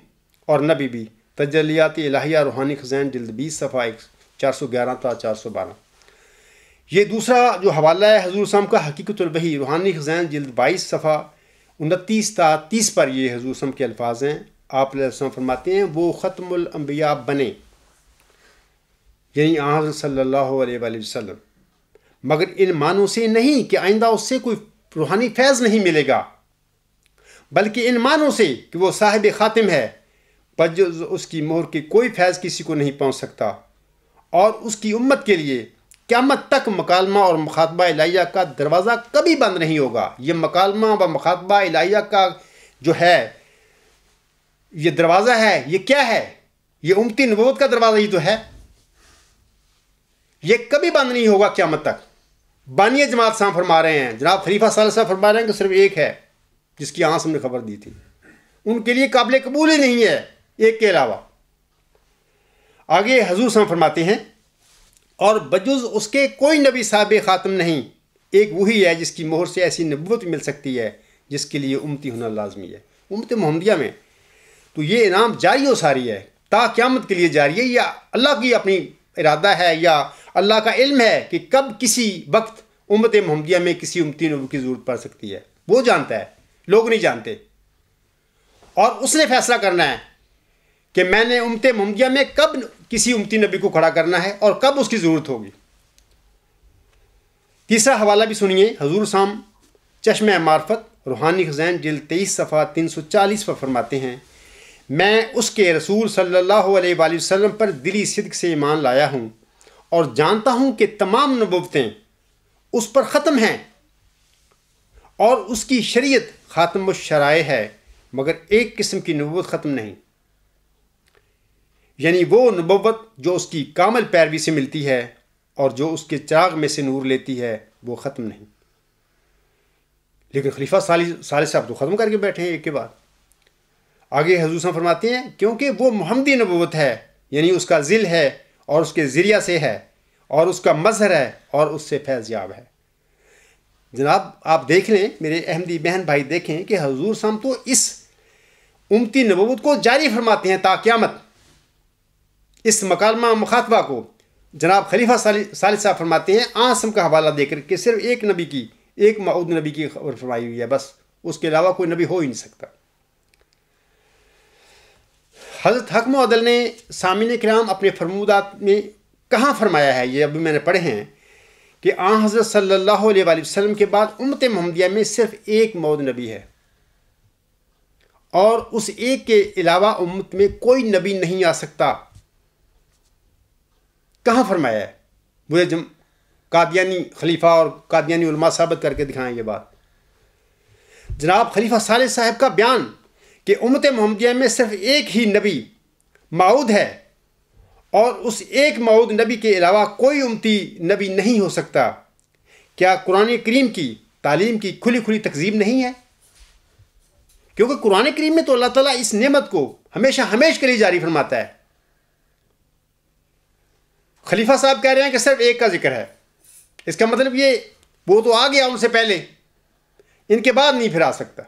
اور نبی بھی۔ تجلیات الہیہ روحانی خزائن جلد 20 صفحہ 411 تا 412۔ یہ دوسرا جو حوالہ ہے حضور صاحب کا حقیقت الوحی روحانی خزائن جلد 22 صفحہ 29 تا 30 پر یہ حضور صاحب کے الفاظ ہیں۔ آپ علیہ السلام فرماتے ہیں وہ ختم الانبیاء بنے، یعنی آن صلی اللہ علیہ وآلہ وسلم، مگر ان معنوں سے نہیں کہ آئندہ اس سے کوئی روحانی فیض نہیں ملے گا، بلکہ ان معنوں سے کہ وہ صاحب خاتم ہے، بجز اس کی مہر کے کوئی فیض کسی کو نہیں پہنچ سکتا، اور اس کی امت کے لیے قیامت تک مکالمہ اور مخاطبہ الہیہ کا دروازہ کبھی بند نہیں ہوگا۔ یہ مکالمہ و مخاطبہ الہیہ کا جو ہے یہ دروازہ ہے، یہ کیا ہے؟ یہ امتی نبوت کا دروازہ ہی تو ہے، یہ کبھی بند نہیں ہوگا قیامت تک۔ بانی جماعت صاحب فرما رہے ہیں، جناب خلیفہ صالح صاحب فرما رہے ہیں کہ صرف ایک ہے جس کی آنکھ ہم نے خبر دی تھی، ان کے لیے قابل قبول ہی نہیں ہے ایک کے علاوہ۔ آگے حضور صاحب فرماتے ہیں اور بجز اس کے کوئی نبی صاحب خاتم نہیں، ایک وہی ہے جس کی مہر سے ایسی نبوت مل سکتی ہے جس کے لیے امتی ہونا لازمی ہے۔ امت محمدیہ میں تو یہ انعام جاری و ساری ہے، تا قیامت کے لیے جاری ہے، یا اللہ کی اپنی ارادہ ہے یا اللہ کا علم ہے کہ کب کسی وقت امت محمدیہ میں کسی امتی نبی کی ضرورت پڑ سکتی ہے، وہ جانتا ہے، لوگ نہیں جانتے، اور اس نے فیصلہ کرنا ہے کہ میں نے امت محمدیہ میں کب کسی امتی نبی کو کھڑا کرنا ہے اور کب اس کی ضرورت ہوگی۔ تیسرا حوالہ بھی سنیے، حضور صاحب چشمہ معرفت روحانی خزائن جلد 23 صفحہ 340 پر فرماتے ہیں، میں اس کے رسول صلی اللہ علیہ وآلہ وسلم پر دلی صدق سے ایمان لایا ہوں اور جانتا ہوں کہ تمام نبوتیں اس پر ختم ہیں اور اس کی شریعت خاتم الشرائع ہے، مگر ایک قسم کی نبوت ختم نہیں، یعنی وہ نبوت جو اس کی کامل پیروی سے ملتی ہے اور جو اس کے چراغ میں سے نور لیتی ہے وہ ختم نہیں۔ لیکن خلیفہ صالح صاحب تو ختم کر کے بیٹھے ہیں ایک کے بعد۔ آگے حضور صاحب فرماتے ہیں کیونکہ وہ محمدی نبوت ہے، یعنی اس کا ذل ہے اور اس کے ذریعہ سے ہے اور اس کا مظہر ہے اور اس سے فیض یاب ہے۔ جناب آپ دیکھ لیں، میرے احمدی بہن بھائی دیکھیں کہ حضور صاحب تو اس امتی نبوت کو جاری فرماتے ہیں تا قیامت، اس مکالمہ مخاطبہ کو۔ جناب خلیفہ صالح صاحب فرماتے ہیں آسم کا حوالہ دے کر کہ صرف ایک نبی کی، ایک موعود نبی کی خبر فرمائی ہوئی ہے، بس اس کے علاوہ کوئی نبی ہو ہی نہیں سکتا۔ حضرت حکم و عدل نے سامعین کرام اپنے فرمودات میں کہاں فرمایا ہے، یہ ابھی میں نے پڑھے ہیں کہ آن حضرت صلی اللہ علیہ وآلہ وسلم کے بعد امت محمدیہ میں صرف ایک موعود نبی ہے اور اس ایک کے علاوہ امت میں کوئی نبی نہیں آ سکتا۔ کہاں فرمایا ہے؟ مجھے قادیانی خلیفہ اور قادیانی علماء ثابت کر کے دکھائیں یہ بات۔ جناب خلیفہ صالح صاحب کا بیان کہ امت محمدیہ میں صرف ایک ہی نبی موعود ہے اور اس ایک موعود نبی کے علاوہ کوئی امتی نبی نہیں ہو سکتا، کیا قرآن کریم کی تعلیم کی کھلی کھلی تکذیب نہیں ہے؟ کیونکہ قرآن کریم میں تو اللہ تعالیٰ اس نعمت کو ہمیشہ کے لیے جاری فرماتا ہے۔ خلیفہ صاحب کہہ رہے ہیں کہ صرف ایک کا ذکر ہے، اس کا مطلب یہ وہ تو آ گیا ان سے پہلے، ان کے بعد نہیں پھر آ سکتا۔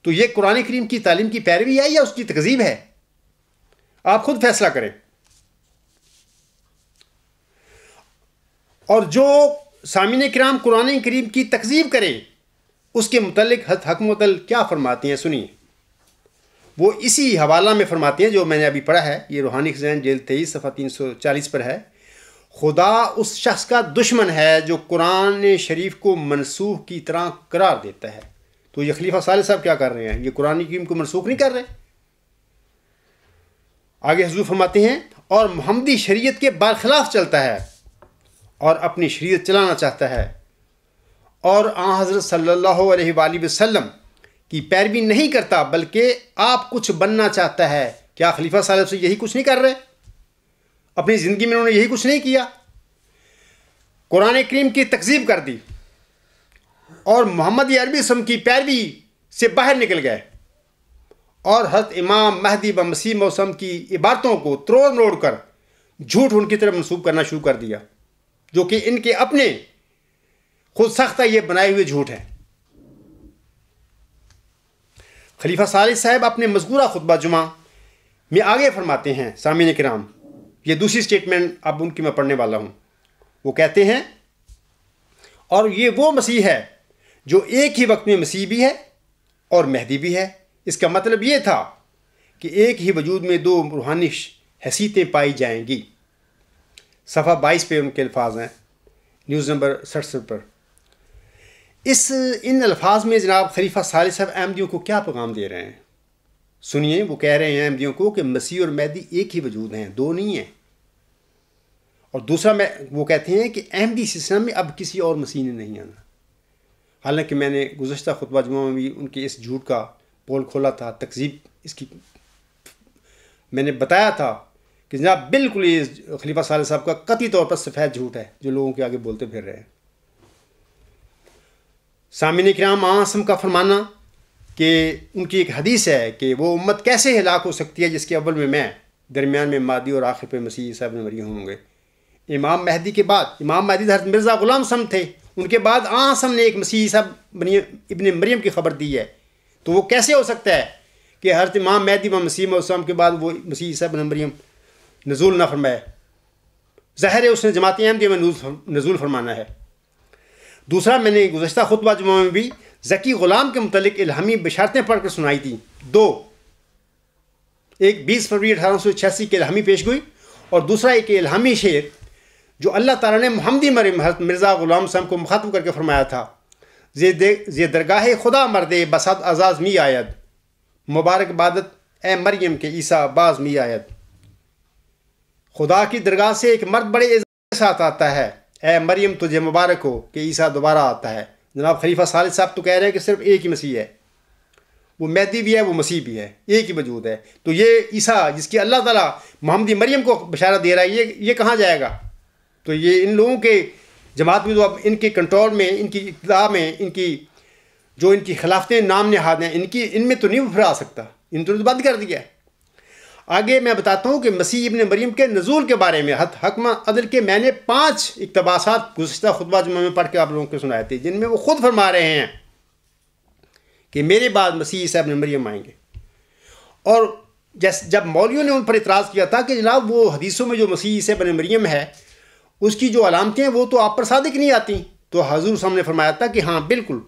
تو یہ قرآن کریم کی تعلیم کی پیروی ہے یا اس کی تکذیب ہے؟ آپ خود فیصلہ کریں۔ اور جو سامعین کرام قرآن کریم کی تکذیب کرے اس کے متعلق حضرت حکم عدل کیا فرماتے ہیں سنیے۔ وہ اسی حوالہ میں فرماتے ہیں جو میں نے ابھی پڑھا ہے، یہ روحانی خزائن جلد 23 صفحہ 340 پر ہے، خدا اس شخص کا دشمن ہے جو قرآن شریف کو منسوخ کی طرح قرار دیتا ہے۔ تو یہ خلیفہ ثالث صاحب کیا کر رہے ہیں؟ یہ قرآن کریم کو منسوخ نہیں کر رہے۔ آگے حضور فرماتے ہیں اور محمدی شریعت کے برخلاف چلتا ہے اور اپنی شریعت چلانا چاہتا ہے اور آن حضرت صلی اللہ علیہ وآلہ وسلم کی پیروی نہیں کرتا بلکہ آپ کچھ بننا چاہتا ہے۔ کیا خلیفہ ثالث سے یہی کچھ نہیں کر رہے؟ اپنی زندگی میں انہوں نے یہی کچھ نہیں کیا؟ قرآن کریم کی تکذیب کر دی اور محمد عربی اسلام کی پیروی سے باہر نکل گئے اور حضرت امام مہدی و مسیح موسم کی عبارتوں کو تروڑ مروڑ کر جھوٹ ان کی طرف منسوب کرنا شروع کر دیا، جو کہ ان کے اپنے خود سختہ یہ بنائے ہوئے جھوٹ ہیں۔ خلیفہ ثالث صاحب اپنے مذکورہ خطبہ جمعہ میں آگے فرماتے ہیں، سامعین کرام، یہ دوسری سٹیٹمنٹ اب ان کی میں پڑھنے والا ہوں۔ وہ کہتے ہیں اور یہ وہ مسیح ہے جو ایک ہی وقت میں مسیح بھی ہے اور مہدی بھی ہے۔ اس کا مطلب یہ تھا کہ ایک ہی وجود میں دو روحانی حیثیتیں پائی جائیں گی۔ صفحہ 22 پہ ان کے الفاظ ہیں، نیوز نمبر 67 پر۔ ان الفاظ میں جناب خلیفہ ثالث صاحب احمدیوں کو کیا پیغام دے رہے ہیں؟ سنیے، وہ کہہ رہے ہیں احمدیوں کو کہ مسیح اور مہدی ایک ہی وجود ہیں، دو نہیں ہیں۔ اور دوسرا وہ کہتے ہیں کہ احمدی سلسلہ میں اب کسی اور مسیح نے نہیں آنا۔ حالانکہ میں نے گزشتہ خطبہ جمعہ میں بھی ان کے اس جھوٹ کا پول کھولا تھا، تکذیب اس کی میں نے بتایا تھا کہ جناب بالکل یہ خلیفہ ثالث صاحب کا قطعی طور پر سفید جھوٹ ہے جو لوگوں کے آگے بولتے پھر رہے ہیں۔ سامعین کرام، آسم کا فرمانا کہ ان کی ایک حدیث ہے کہ وہ امت کیسے ہلاک ہو سکتی ہے جس کے اول میں درمیان میں مہدی اور آخر پہ مسیح عیسیٰ ابن مریم ہوں گے۔ امام مہدی کے بعد، امام مہدی حضرت مرزا غلام سم تھے، ان کے بعد آسم نے ایک مسیح عیسیٰ ابن مریم کی خبر دی ہے، تو وہ کیسے ہو سکتا ہے کہ حضرت امام مہدی و مسیح موسم کے بعد وہ مسیح عیسیٰ ابن مریم نزول نہ فرمائے؟ ظاہر ہے اس نے جماعت احمدیہ میں نزول فرمانا ہے۔ دوسرا، میں نے گزشتہ خطبہ جمعہ میں بھی ذکی غلام کے متعلق الہامی بشارتیں پڑھ کر سنائی تھیں، دو، ایک 20 فروری 1886 کی الہامی پیش گوئی اور دوسرا ایک الہامی شعر جو اللہ تعالیٰ نے محمدی مریم حضرت مرزا غلام صاحب کو مخاطب کر کے فرمایا تھا، زی درگاہ خدا مردے بسات اعزاز می آید، مبارک بادت اے مریم کے عیسیٰ باز می آید۔ خدا کی درگاہ سے ایک مرد بڑے اعزاز کے ساتھ آتا ہے، اے مریم تجھے مبارک ہو کہ عیسیٰ دوبارہ آتا ہے۔ جناب خلیفہ ثالث صاحب تو کہہ رہے ہیں کہ صرف ایک ہی مسیح ہے، وہ مہدی بھی ہے، وہ مسیح بھی ہے، ایک ہی وجود ہے۔ تو یہ عیسیٰ جس کی اللہ تعالیٰ محمدی مریم کو بشارت دے رہا ہے، یہ کہاں جائے گا؟ تو یہ ان لوگوں کے جماعت میں تو اب ان کے کنٹرول میں، ان کی اقتداء میں، ان کی خلافتیں نام نہاد ہیں، ان میں تو نہیں پھر آ سکتا، ان تو بند کر دیا ہے۔ آگے میں بتاتا ہوں کہ مسیح ابن مریم کے نزول کے بارے میں حکمہ عدل کے میں نے 5 اقتباسات گزشتہ خطبہ جمعہ میں پڑھ کے آپ لوگوں کو سنائے تھے، جن میں وہ خود فرما رہے ہیں کہ میرے بعد مسیح عیسیٰ ابن مریم آئیں گے۔ اور جب مولویوں نے ان پر اعتراض کیا تھا کہ جناب وہ حدیثوں میں جو مسیح عیسیٰ ابن مریم ہے اس کی جو علامتیں ہیں وہ تو آپ پر صادق نہیں آتی، تو حضور صاحب نے فرمایا تھا کہ ہاں بالکل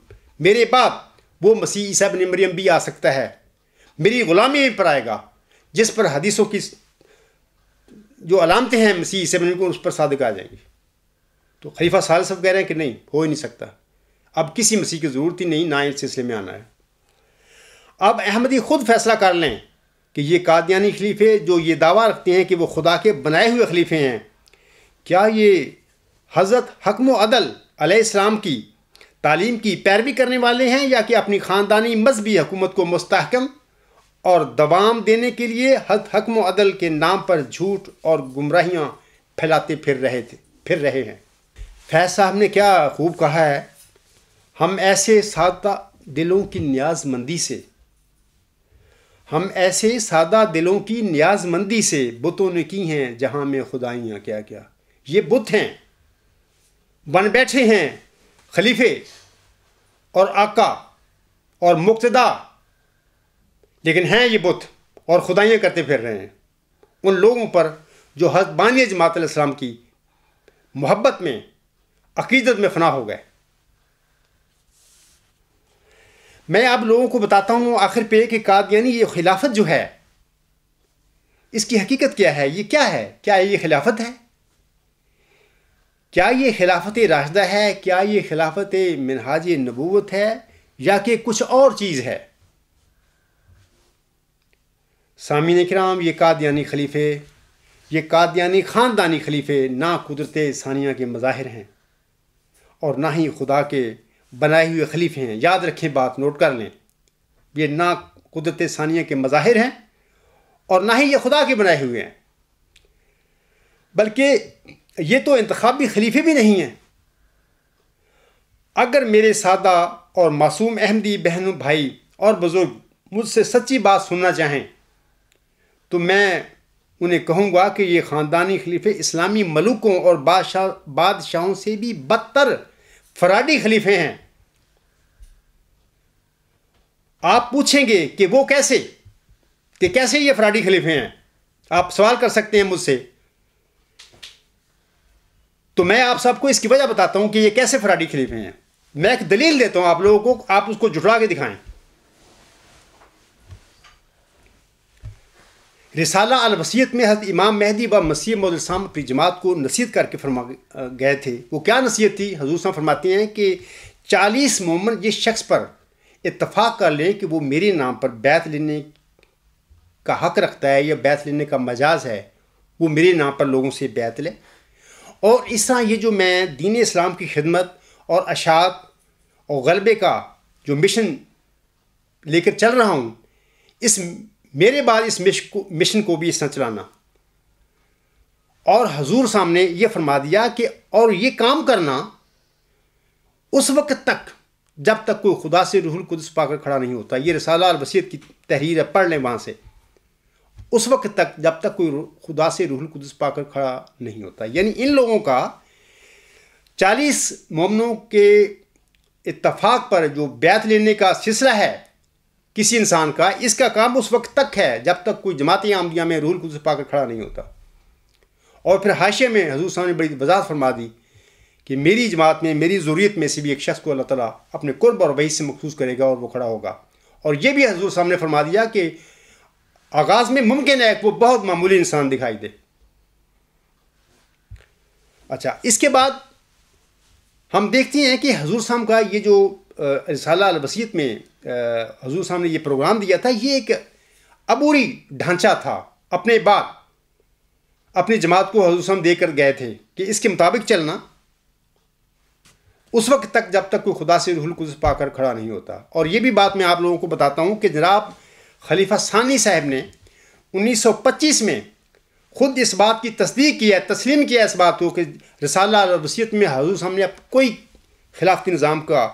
میرے بعد وہ مسیح عیسیٰ ابن مریم بھی آ سکتا ہے، میری غلامی پر آئے گا، جس پر حدیثوں کی جو علامتیں ہیں مسیح عیسیٰ ابن مریم کو اس پر صادق آ جائیں گی۔ تو خلیفہ ثالث صاحب کہہ رہے ہیں کہ نہیں، ہو ہی نہیں سکتا، اب کسی مسیح کی ضرورت ہی نہیں، نہ اس سلسلے میں آنا ہے۔ اب احمدی خود فیصلہ کر لیں کہ یہ قادیانی خلیفے جو یہ دعویٰ رکھتے ہیں کہ وہ خدا کے بنائے ہوئے خلیفے ہیں، کیا یہ حضرت حکم و عدل علیہ السلام کی تعلیم کی پیروی کرنے والے ہیں، یا کہ اپنی خاندانی مذہبی حکومت کو مستحکم اور دوام دینے کے لیے حضرت حکم و عدل کے نام پر جھوٹ اور گمراہیاں پھیلاتے پھر رہے ہیں؟ فیض صاحب نے کیا خوب کہا ہے، ہم ایسے سادہ دلوں کی نیاز مندی سے بتوں نے کی ہیں جہاں میں خدائیاں کیا کیا۔ یہ بت ہیں، بن بیٹھے ہیں خلیفے اور آقا اور مقتدا، لیکن ہیں یہ بت اور خدائیاں کرتے پھر رہے ہیں ان لوگوں پر جو حضرت بانی جماعت علیہ السلام کی محبت میں، عقیدت میں فنا ہو گئے۔ میں اب لوگوں کو بتاتا ہوں آخر پہ کہ قادیانی یہ خلافت جو ہے اس کی حقیقت کیا ہے، یہ کیا ہے؟ کیا یہ خلافت ہے؟ کیا یہ خلافت راشدہ ہے؟ کیا یہ خلافت منہاج نبوت ہے؟ یا کہ کچھ اور چیز ہے؟ سامعین کرام، یہ قادیانی خلیفے، یہ قادیانی خاندانی خلیفے نہ قدرت ثانیہ کے مظاہر ہیں اور نہ ہی خدا کے بنائے ہوئے خلیفے ہیں۔ یاد رکھیں، بات نوٹ کر لیں، یہ نہ قدرت ثانیہ کے مظاہر ہیں اور نہ ہی یہ خدا کے بنائے ہوئے ہیں، بلکہ یہ تو انتخابی خلیفے بھی نہیں ہیں۔ اگر میرے سادہ اور معصوم احمدی بہنوں، بھائی اور بزرگ مجھ سے سچی بات سننا چاہیں تو میں انہیں کہوں گا کہ یہ خاندانی خلیفے اسلامی ملوکوں اور بادشاہوں سے بھی بدتر فراڈی خلیفے ہیں۔ آپ پوچھیں گے کہ وہ کیسے یہ فراڈی خلیفے ہیں؟ آپ سوال کر سکتے ہیں مجھ سے، تو میں آپ سب کو اس کی وجہ بتاتا ہوں کہ یہ کیسے فراڈی خلیفے ہیں۔ میں ایک دلیل دیتا ہوں آپ لوگوں کو، آپ اس کو جھٹلا کے دکھائیں۔ رسالہ الوصیت میں حضرت امام مہدی و مسیح موعود الاسلام اپنی جماعت کو نصیحت کر کے فرما گئے تھے۔ وہ کیا نصیحت تھی؟ حضور صلی اللہ علیہ وسلم فرماتے ہیں کہ 40 مومن جس شخص پر اتفاق کر لیں کہ وہ میرے نام پر بیعت لینے کا حق رکھتا ہے یا بیعت لینے کا مجاز ہے، وہ میرے نام پر لوگوں سے بیعت لے۔ اور اس طرح یہ جو میں دین اسلام کی خدمت اور اشاعت اور غلبے کا جو مشن لے کر چل رہا ہوں، میرے بعد اس مشن کو بھی اس طرح چلانا۔ اور حضور سامنے یہ فرما دیا کہ اور یہ کام کرنا اس وقت تک جب تک کوئی خدا سے روح القدس پا کر کھڑا نہیں ہوتا۔ یہ رسالہ الوصیت کی تحریر ہے، پڑھ لیں وہاں سے۔ اس وقت تک جب تک کوئی خدا سے روح القدس پا کر کھڑا نہیں ہوتا، یعنی ان لوگوں کا 40 مومنوں کے اتفاق پر جو بیعت لینے کا سلسلہ ہے کسی انسان کا، اس کا کام اس وقت تک ہے جب تک کوئی جماعت احمدیہ میں روح القدس پا کر کھڑا نہیں ہوتا۔ اور پھر حاشیے میں حضور صاحب نے بڑی وضاحت فرما دی کہ میری جماعت میں، میری ذریت میں سے بھی ایک شخص کو اللہ تعالیٰ اپنے قرب اور وحی سے مخصوص کرے گا اور وہ کھڑا ہوگا۔ اور یہ بھی حضور صاحب نے فرما دیا کہ آغاز میں ممکن ہے کہ وہ بہت معمولی انسان دکھائی دے۔ اچھا، اس کے بعد ہم دیکھتے ہیں کہ حضور صاحب کا یہ جو رسالہ الوصیت میں حضور صاحب نے یہ پروگرام دیا تھا، یہ ایک عبوری ڈھانچہ تھا۔ اپنے بعد اپنی جماعت کو حضور صاحب دے کر گئے تھے کہ اس کے مطابق چلنا اس وقت تک جب تک کوئی خدا سے روح القدس پا کر کھڑا نہیں ہوتا۔ اور یہ بھی بات میں آپ لوگوں کو بتاتا ہوں کہ جناب خلیفہ ثانی صاحب نے 1925 میں خود اس بات کی تصدیق کی ہے، تسلیم کیا اس بات کو کہ رسالہ الوصیت میں حضور صاحب نے اب کوئی خلافتی نظام کا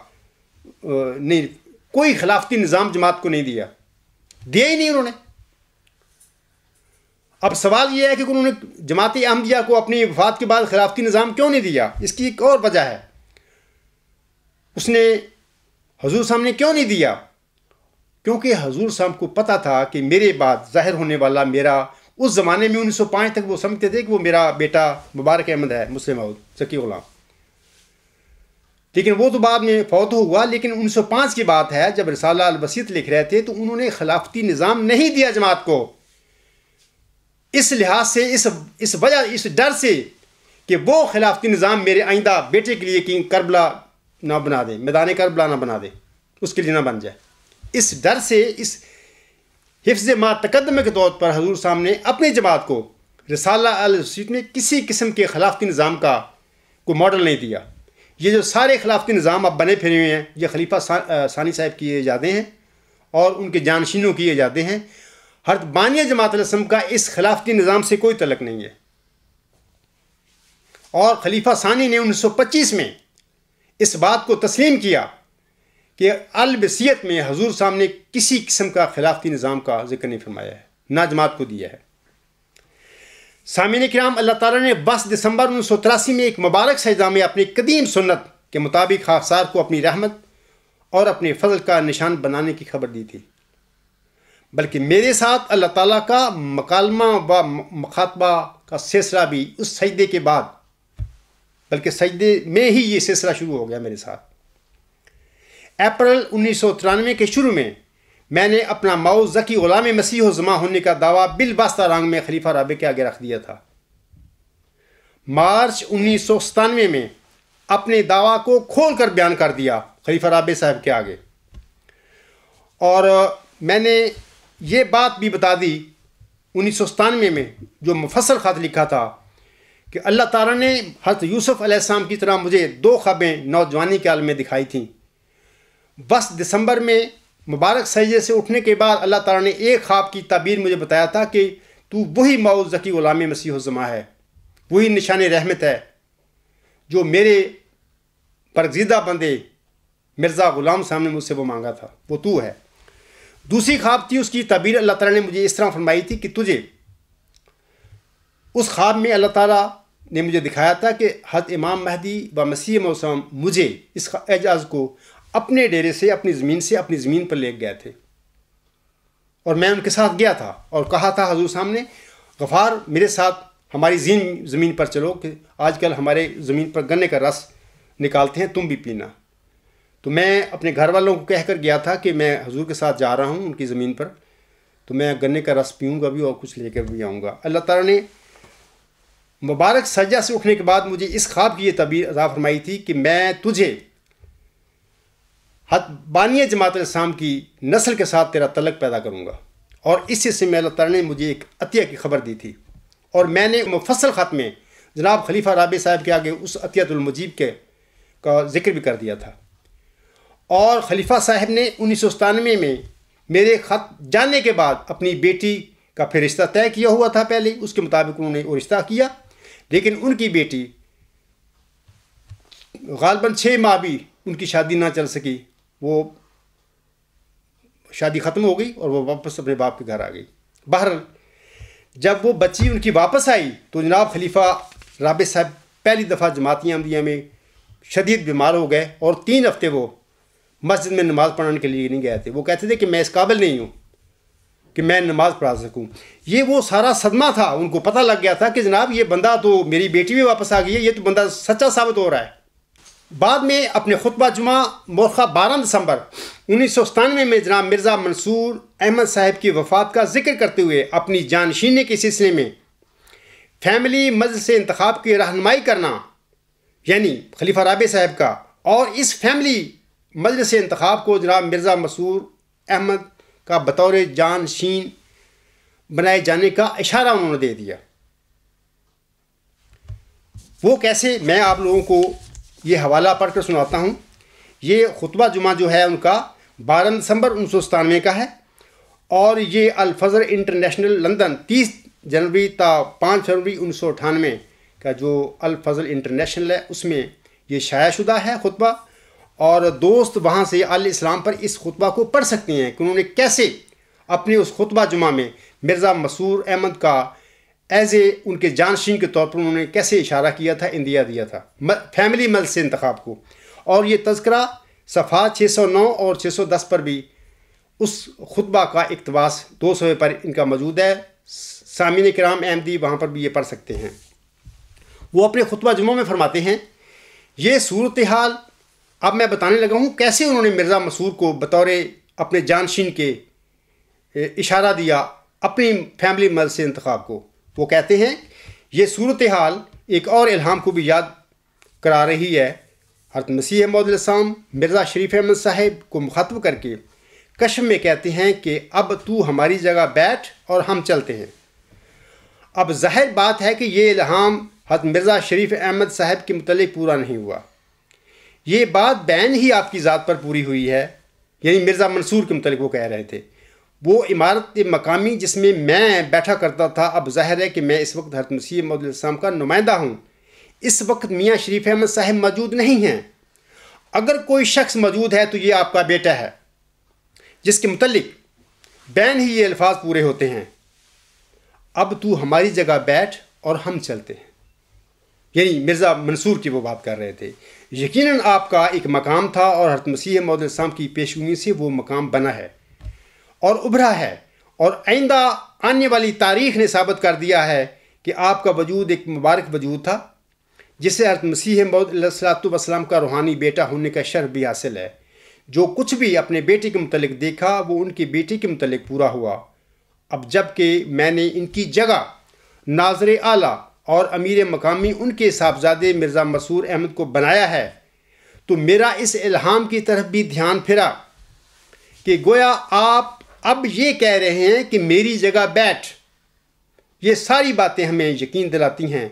نہیں، کوئی خلافتی نظام جماعت کو نہیں دیا ہی نہیں انہوں نے۔ اب سوال یہ ہے کہ انہوں نے جماعت احمدیہ کو اپنی وفات کے بعد خلافتی نظام کیوں نہیں دیا؟ اس کی ایک اور وجہ ہے، اس نے حضور صاحب نے کیوں نہیں دیا؟ کیونکہ حضور صاحب کو پتہ تھا کہ میرے بعد ظاہر ہونے والا میرا، اس زمانے میں 1905 تک وہ سمجھتے تھے کہ وہ میرا بیٹا مبارک احمد ہے، مسلم موعود ذکی غلام، لیکن وہ تو بعد میں فوت ہوا۔ لیکن 1905 کی بات ہے جب رسالہ الوصیت لکھ رہے تھے تو انہوں نے خلافتی نظام نہیں دیا جماعت کو، اس لحاظ سے، اس وجہ، اس ڈر سے کہ وہ خلافتی نظام میرے آئندہ بیٹے کے لیے کہ کربلا نہ بنا دے، میدان کربلا نہ بنا دے، اس کے لیے نہ بن جائے۔ اس ڈر سے، اس حفظ ما تقدم کے طور پر حضور صاحب نے اپنی جماعت کو رسالہ الوصیت میں کسی قسم کے خلافتی نظام کا کوئی ماڈل نہیں دیا۔ یہ جو سارے خلافتی نظام اب بنے پھرے ہوئے ہیں، یہ خلیفہ ثانی صاحب کی ایجادیں ہیں اور ان کے جانشینوں کی ایجادیں ہیں۔ حضرت بانی جماعت الاسلام کا اس خلافتی نظام سے کوئی تعلق نہیں ہے۔ اور خلیفہ ثانی نے 1925 میں اس بات کو تسلیم کیا کہ الوصیت میں حضور صاحب نے کسی قسم کا خلافتی نظام کا ذکر نہیں فرمایا ہے، نہ جماعت کو دیا ہے۔ سامعین کرام، اللہ تعالیٰ نے 22 دسمبر 1983 میں ایک مبارک سجدہ میں اپنی قدیم سنت کے مطابق خاکسار کو اپنی رحمت اور اپنے فضل کا نشان بنانے کی خبر دی تھی۔ بلکہ میرے ساتھ اللہ تعالیٰ کا مکالمہ و مخاطبہ کا سلسلہ بھی اس سجدے کے بعد، بلکہ سجدے میں ہی یہ سلسلہ شروع ہو گیا میرے ساتھ۔ اپریل 1993 کے شروع میں میں نے اپنا موعود ذکی غلام مسیح و زماں ہونے کا دعویٰ بالواسطہ رنگ میں خلیفہ رابع کے آگے رکھ دیا تھا۔ مارچ 1997 میں اپنے دعویٰ کو کھول کر بیان کر دیا خلیفہ رابع صاحب کے آگے۔ اور میں نے یہ بات بھی بتا دی 1997 میں جو مفصل خط لکھا تھا کہ اللہ تعالیٰ نے حضرت یوسف علیہ السلام کی طرح مجھے 2 خوابیں نوجوانی کے عالم میں دکھائی تھیں. بس دسمبر میں مبارک سجدے سے اٹھنے کے بعد اللہ تعالیٰ نے ایک خواب کی تعبیر مجھے بتایا تھا کہ تو وہی موعود ذکی غلام مسیح الزماں ہے، وہی نشان رحمت ہے جو میرے برگزیدہ بندے مرزا غلام صاحب نے مجھ سے وہ مانگا تھا، وہ تو ہے. دوسری خواب تھی، اس کی تعبیر اللہ تعالیٰ نے مجھے اس طرح فرمائی تھی کہ تجھے اس خواب میں اللہ تعالیٰ نے مجھے دکھایا تھا کہ حضرت امام مہدی و مسیح موسم مجھے اس اعجاز کو اپنے ڈیرے سے اپنی زمین پر لے گئے تھے، اور میں ان کے ساتھ گیا تھا اور کہا تھا حضور سامنے غفار میرے ساتھ ہماری زمین پر چلو کہ آج کل ہمارے زمین پر گنے کا رس نکالتے ہیں، تم بھی پینا. تو میں اپنے گھر والوں کو کہہ کر گیا تھا کہ میں حضور کے ساتھ جا رہا ہوں ان کی زمین پر، تو میں گنے کا رس پیوں گا بھی اور کچھ لے کر بھی آؤں گا. اللہ تعالیٰ نے مبارک سجدہ سے اٹھنے کے بعد مجھے اس خواب کی یہ تعبیر عطا فرمائی تھی کہ میں تجھے بانی جماعت الاسلام کی نسل کے ساتھ تیرا تعلق پیدا کروں گا. اور اس سے میں اللہ تعالیٰ نے مجھے ایک عطیہ کی خبر دی تھی، اور میں نے مفصل خط میں جناب خلیفہ رابع صاحب کے آگے اس عطیت المجیب کا ذکر بھی کر دیا تھا. اور خلیفہ صاحب نے 1997 میں میرے خط جاننے کے بعد اپنی بیٹی کا پھر رشتہ طے کیا ہوا تھا. پہلے اس کے مطابق انہوں نے وہ رشتہ کیا، لیکن ان کی بیٹی غالباً 6 ماہ بھی ان کی شادی نہ چل سکی، وہ شادی ختم ہو گئی اور وہ واپس اپنے باپ کے گھر آ گئی. بہرحال جب وہ بچی ان کی واپس آئی تو جناب خلیفہ رابع صاحب پہلی دفعہ جماعت احمدیہ میں شدید بیمار ہو گئے، اور 3 ہفتے وہ مسجد میں نماز پڑھنے کے لیے نہیں گئے تھے. وہ کہتے تھے کہ میں اس قابل نہیں ہوں کہ میں نماز پڑھا سکوں. یہ وہ سارا صدمہ تھا، ان کو پتہ لگ گیا تھا کہ جناب یہ بندہ تو میری بیٹی بھی واپس آ گئی ہے، یہ تو بندہ سچا ثابت ہو رہا ہے. بعد میں اپنے خطبہ جمعہ مورخہ 12 دسمبر 1997 میں جناب مرزا منصور احمد صاحب کی وفات کا ذکر کرتے ہوئے اپنی جانشینی کے سلسلے میں فیملی مجلس انتخاب کی رہنمائی کرنا، یعنی خلیفہ رابع صاحب کا، اور اس فیملی مجلس انتخاب کو جناب مرزا منصور احمد کا بطور جانشین بنائے جانے کا اشارہ انہوں نے دے دیا. وہ کیسے، میں آپ لوگوں کو یہ حوالہ پڑھ کر سناتا ہوں. یہ خطبہ جمعہ جو ہے ان کا 12 دسمبر 1997 کا ہے، اور یہ الفجر انٹرنیشنل لندن 30 جنوری تا 5 فروری 1998 کا جو الفجر انٹرنیشنل ہے اس میں یہ شائع شدہ ہے خطبہ. اور دوست وہاں سے الاسلام پر اس خطبہ کو پڑھ سکتے ہیں کہ انہوں نے کیسے اپنے اس خطبہ جمعہ میں مرزا منصور احمد کا ایز اے ان کے جانشین کے طور پر انہوں نے کیسے اشارہ کیا تھا، اندیا دیا تھا فیملی مجلس انتخاب کو. اور یہ تذکرہ صفحات 609 اور 610 پر بھی اس خطبہ کا اقتباس 200 پر ان کا موجود ہے. سامعین کرام احمدی وہاں پر بھی یہ پڑھ سکتے ہیں. وہ اپنے خطبہ جمعہ میں فرماتے ہیں یہ صورتحال اب میں بتانے لگا ہوں کیسے انہوں نے مرزا منصور کو بطور اپنے جانشین کے اشارہ دیا اپنی فیملی مجلس انتخاب کو. وہ کہتے ہیں یہ صورتحال ایک اور الہام کو بھی یاد کرا رہی ہے. حضرت مسیح موعود علیہ السلام مرزا شریف احمد صاحب کو مخاطب کر کے کشف میں کہتے ہیں کہ اب تو ہماری جگہ بیٹھ اور ہم چلتے ہیں. اب ظاہر بات ہے کہ یہ الہام حضرت مرزا شریف احمد صاحب کے متعلق پورا نہیں ہوا، یہ بات بین ہی آپ کی ذات پر پوری ہوئی ہے. یعنی مرزا منصور کے متعلق وہ کہہ رہے تھے وہ عمارت مقامی جس میں میں بیٹھا کرتا تھا، اب ظاہر ہے کہ میں اس وقت حضرت مسیح موعود علیہ السلام کا نمائندہ ہوں. اس وقت میاں شریف احمد صاحب موجود نہیں ہیں. اگر کوئی شخص موجود ہے تو یہ آپ کا بیٹا ہے جس کے متعلق بین ہی یہ الفاظ پورے ہوتے ہیں اب تو ہماری جگہ بیٹھ اور ہم چلتے ہیں. یعنی مرزا منصور کی وہ بات کر رہے تھے. یقیناً آپ کا ایک مقام تھا اور حضرت مسیح موعود علیہ السلام کی پیشگوئی سے وہ مقام بنا ہے اور ابھرا ہے، اور آئندہ آنے والی تاریخ نے ثابت کر دیا ہے کہ آپ کا وجود ایک مبارک وجود تھا جسے حضرت مسیح موعود علیہ السلام کا روحانی بیٹا ہونے کا شرف بھی حاصل ہے. جو کچھ بھی اپنے بیٹے کے متعلق دیکھا وہ ان کی بیٹی کے متعلق پورا ہوا. اب جب کہ میں نے ان کی جگہ ناظر اعلیٰ اور امیر مقامی ان کے صاحبزادے مرزا منصور احمد کو بنایا ہے تو میرا اس الہام کی طرف بھی دھیان پھرا کہ گویا آپ اب یہ کہہ رہے ہیں کہ میری جگہ بیٹھ. یہ ساری باتیں ہمیں یقین دلاتی ہیں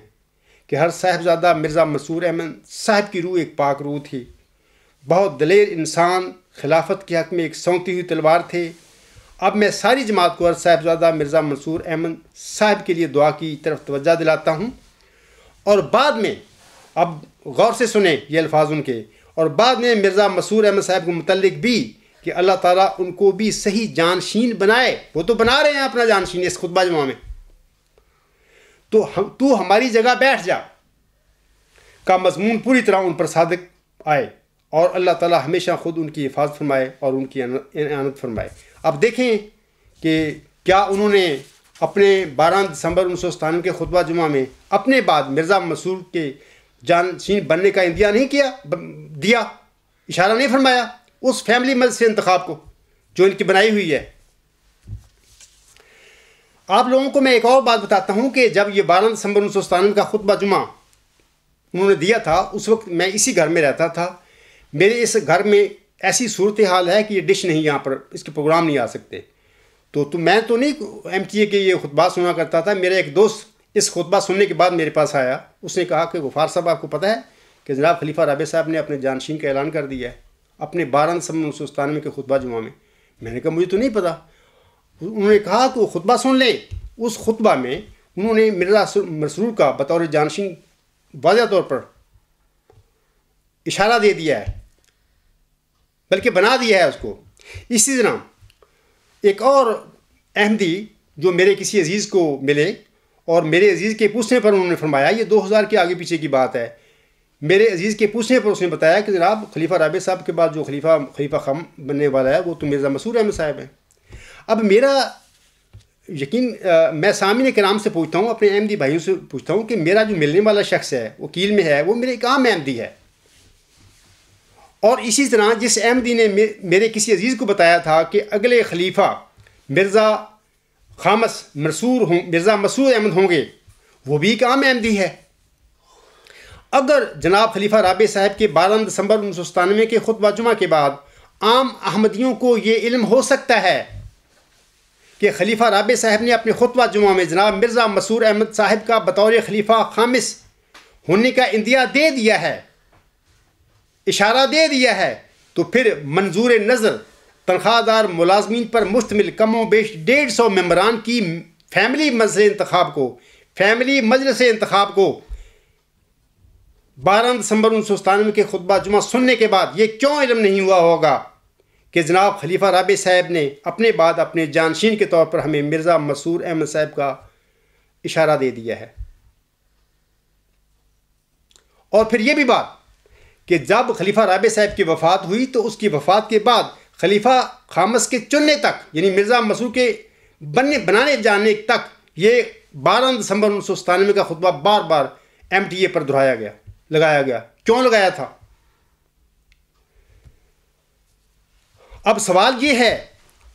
کہ ہر صاحبزادہ مرزا مسرور احمد صاحب کی روح ایک پاک روح تھی. بہت دلیر انسان، خلافت کے حق میں ایک سونتی ہوئی تلوار تھے. اب میں ساری جماعت کو ہر صاحبزادہ مرزا مسرور احمد صاحب کے لیے دعا کی طرف توجہ دلاتا ہوں. اور بعد میں، اب غور سے سنیں یہ الفاظ ان کے، اور بعد میں مرزا مسرور احمد صاحب کو متعلق بھی کہ اللہ تعالیٰ ان کو بھی صحیح جانشین بنائے. وہ تو بنا رہے ہیں اپنا جانشین اس خطبہ جمعہ میں. تو ہماری جگہ بیٹھ جا کا مضمون پوری طرح ان پر صادق آئے، اور اللہ تعالیٰ ہمیشہ خود ان کی حفاظت فرمائے اور ان کی اعانت فرمائے. اب دیکھیں کہ کیا انہوں نے اپنے 12 دسمبر 1997 کے خطبہ جمعہ میں اپنے بعد مرزا مسرور کے جانشین بننے کا اندیا نہیں دیا، اشارہ نہیں فرمایا اس فیملی مجلس سے انتخاب کو جو ان کی بنائی ہوئی ہے. آپ لوگوں کو میں ایک اور بات بتاتا ہوں کہ جب یہ 12 دسمبر 1997 کا خطبہ جمعہ انہوں نے دیا تھا، اس وقت میں اسی گھر میں رہتا تھا. میرے اس گھر میں ایسی صورتحال ہے کہ یہ ڈش نہیں، یہاں پر اس کے پروگرام نہیں آ سکتے. تو میں تو نہیں ایم ٹی اے کے یہ خطبہ سنا کرتا تھا. میرا ایک دوست اس خطبہ سننے کے بعد میرے پاس آیا. اس نے کہا کہ غفار صاحب آپ کو پتہ ہے کہ جناب خلیفہ رابع صاحب نے اپنے جانشین کا اعلان کر دیا ہے اپنے 12 دسمبر 1997 کے خطبہ جمعہ میں. میں نے کہا مجھے تو نہیں پتہ. انہوں نے کہا کہ وہ خطبہ سن لیں. اس خطبہ میں انہوں نے مرزا مسرور کا بطور جانشین واضح طور پر اشارہ دے دیا ہے، بلکہ بنا دیا ہے اس کو. اسی طرح ایک اور احمدی جو میرے کسی عزیز کو ملے اور میرے عزیز کے پوچھنے پر انہوں نے فرمایا، یہ 2000 کے آگے پیچھے کی بات ہے، میرے عزیز کے پوچھنے پر اس نے بتایا کہ جناب خلیفہ رابع صاحب کے بعد جو خلیفہ خام بننے والا ہے وہ تو مرزا مسرور احمد صاحب ہیں. اب میرا یقین، میں سامعین کرام سے پوچھتا ہوں، اپنے احمدی بھائیوں سے پوچھتا ہوں کہ میرا جو ملنے والا شخص ہے وکیل میں ہے، وہ میرے ایک عام احمدی ہے. اور اسی طرح جس احمدی نے میرے کسی عزیز کو بتایا تھا کہ اگلے خلیفہ مرزا مسرور احمد ہوں گے، وہ بھی ایک عام احمدی ہے. اگر جناب خلیفہ رابع صاحب کے 12 دسمبر 1997 کے خطبہ جمعہ کے بعد عام احمدیوں کو یہ علم ہو سکتا ہے کہ خلیفہ رابع صاحب نے اپنے خطبہ جمعہ میں جناب مرزا مسرور احمد صاحب کا بطور خلیفہ خامس ہونے کا اندیا دے دیا ہے، اشارہ دے دیا ہے، تو پھر منظور نظر تنخواہ دار ملازمین پر مشتمل کم و بیش 150 ممبران کی فیملی مجلس انتخاب کو 12 دسمبر 1997 کے خطبہ جمعہ سننے کے بعد یہ کیوں علم نہیں ہوا ہوگا کہ جناب خلیفہ رابع صاحب نے اپنے بعد اپنے جانشین کے طور پر ہمیں مرزا مسرور احمد صاحب کا اشارہ دے دیا ہے. اور پھر یہ بھی بات کہ جب خلیفہ رابع صاحب کی وفات ہوئی تو اس کی وفات کے بعد خلیفہ خامس کے چننے تک، یعنی مرزا مسرور کے بنانے جانے تک، یہ 12 دسمبر 1997 کا خطبہ بار بار ایم ٹی اے پر لگایا گیا. کیوں لگایا تھا؟ اب سوال یہ ہے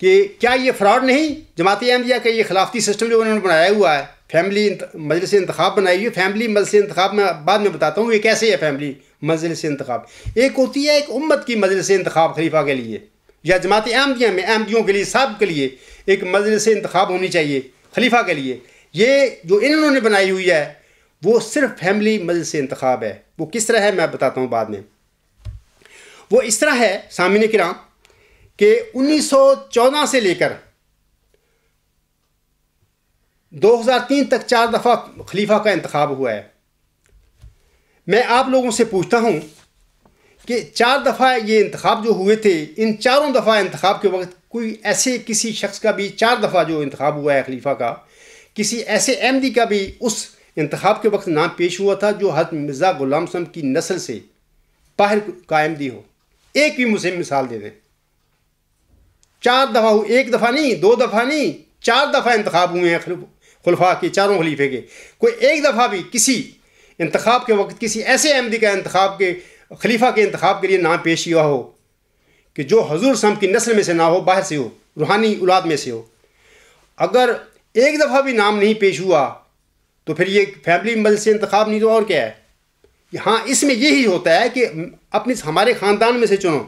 کہ کیا یہ فراڈ نہیں؟ جماعت احمدیہ کا یہ خلافتی سسٹم جو انہوں نے بنایا ہوا ہے، فیملی مجلس انتخاب بنائی ہوئی ہے. فیملی مجلس انتخاب میں بعد میں بتاتا ہوں یہ کیسے ہے. فیملی مجلس انتخاب ایک ہوتی ہے ایک امت کی مجلس انتخاب خلیفہ کے لیے، یا جماعت احمدیہ میں احمدیوں کے لیے، سب کے لیے ایک مجلس انتخاب ہونی چاہیے خلیفہ کے لیے. یہ جو انہوں نے بنائی ہوئی ہے وہ صرف فیملی مجلس انتخاب ہے. وہ کس طرح ہے میں بتاتا ہوں بعد میں. وہ اس طرح ہے سامعین کرام کہ 1914 سے لے کر 2003 تک 4 دفعہ خلیفہ کا انتخاب ہوا ہے. میں آپ لوگوں سے پوچھتا ہوں کہ 4 دفعہ یہ انتخاب جو ہوئے تھے، ان چاروں دفعہ انتخاب کے وقت کوئی ایسے کسی شخص کا بھی 4 دفعہ جو انتخاب ہوا ہے خلیفہ کا، کسی ایسے احمدی کا بھی اس انتخاب کے وقت نام پیش ہوا تھا جو حضرت مرزا غلام صاحب کی نسل سے باہر کا احمدی ہو؟ ایک بھی مجھے مثال دے دیں. 4 دفعہ ہو، 1 دفعہ نہیں، 2 دفعہ نہیں، 4 دفعہ انتخاب ہوئے ہیں خلفاء کے، چاروں خلیفے کے. کوئی ایک دفعہ بھی کسی انتخاب کے وقت کسی ایسے احمدی کا انتخاب کے خلیفہ کے انتخاب کے لیے نام پیش ہوا ہو کہ جو حضور صاحب کی نسل میں سے نہ ہو، باہر سے ہو، روحانی اولاد میں سے ہو؟ اگر ایک دفعہ بھی نام نہیں پیش ہوا تو پھر یہ فیملی مجلس سے انتخاب نہیں تو اور کیا ہے؟ ہاں، اس میں یہی ہوتا ہے کہ ہمارے خاندان میں سے چنو.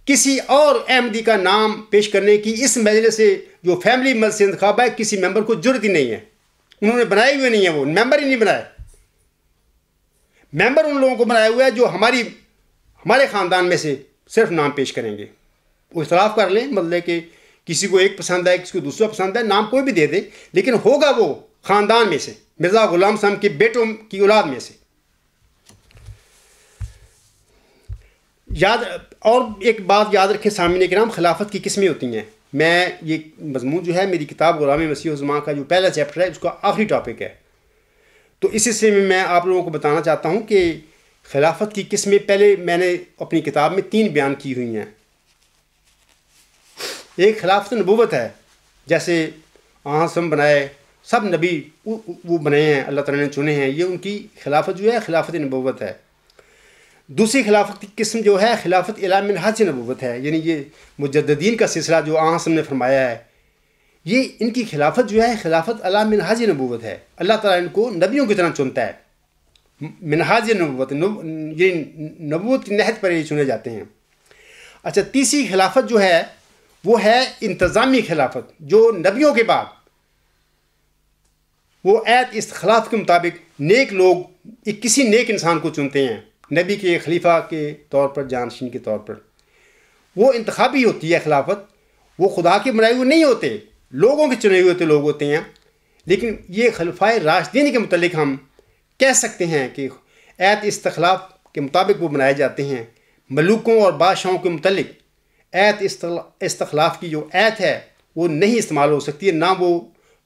کسی اور احمدی کا نام پیش کرنے کی اس مجلس سے جو فیملی مجلس سے انتخاب ہے کسی ممبر کو جرت ہی نہیں ہے. انہوں نے بنائے ہوئے نہیں ہیں، وہ ممبر ہی نہیں بنائے. ممبر ان لوگوں کو بنایا ہوا ہے جو ہمارے خاندان میں سے صرف نام پیش کریں گے. وہ اختلاف کر لیں، مطلب کہ کسی کو ایک پسند ہے، کسی کو دوسرا پسند ہے، نام کوئی بھی دے دے، لیکن ہوگا وہ خاندان میں سے، مرزا غلام صاحب کے بیٹوں کی اولاد میں سے. اور ایک بات یاد رکھیں سامعین کرام، خلافت کی قسمیں ہوتی ہیں. میں یہ مضمون جو ہے میری کتاب غلام مسیح الزمان کا جو پہلا چیپٹر ہے اس کا آخری ٹاپک ہے. تو اس سلسلے میں آپ لوگوں کو بتانا چاہتا ہوں کہ خلافت کی قسمیں پہلے میں نے اپنی کتاب میں 3 بیان کی ہوئی ہیں. ایک خلافت نبوت ہے، جیسے آسم بنائے، سب نبی وہ بنے ہیں، اللہ تعالیٰ نے چنے ہیں، یہ ان کی خلافت جو ہے خلافت نبوت ہے. دوسری خلافت کی قسم جو ہے خلافت اعلی منہاج نبوت ہے، یعنی یہ مجددین کا سلسلہ جو آسم نے فرمایا ہے، یہ ان کی خلافت جو ہے خلافت اعلی منہاج نبوت ہے. اللہ تعالیٰ ان کو نبیوں کی طرح چنتا ہے. منہاج نبوت، یہ نبوت کی نہج پر یہ چنے جاتے ہیں. اچھا، تیسری خلافت جو ہے وہ ہے انتظامی خلافت، جو نبیوں کے بعد وہ ایت استخلاف کے مطابق نیک لوگ کسی نیک انسان کو چنتے ہیں نبی کے خلیفہ کے طور پر، جانشین کے طور پر. وہ انتخابی ہوتی ہے خلافت، وہ خدا کے بنائے ہوئے نہیں ہوتے، لوگوں کے چنے ہوئے لوگ ہوتے ہیں. لیکن یہ خلفائے راشدین کے متعلق ہم کہہ سکتے ہیں کہ ایت استخلاف کے مطابق وہ بنائے جاتے ہیں. ملوکوں اور بادشاہوں کے متعلق ایت استخلاف کی جو ایت ہے وہ نہیں استعمال ہو سکتی ہے، نہ وہ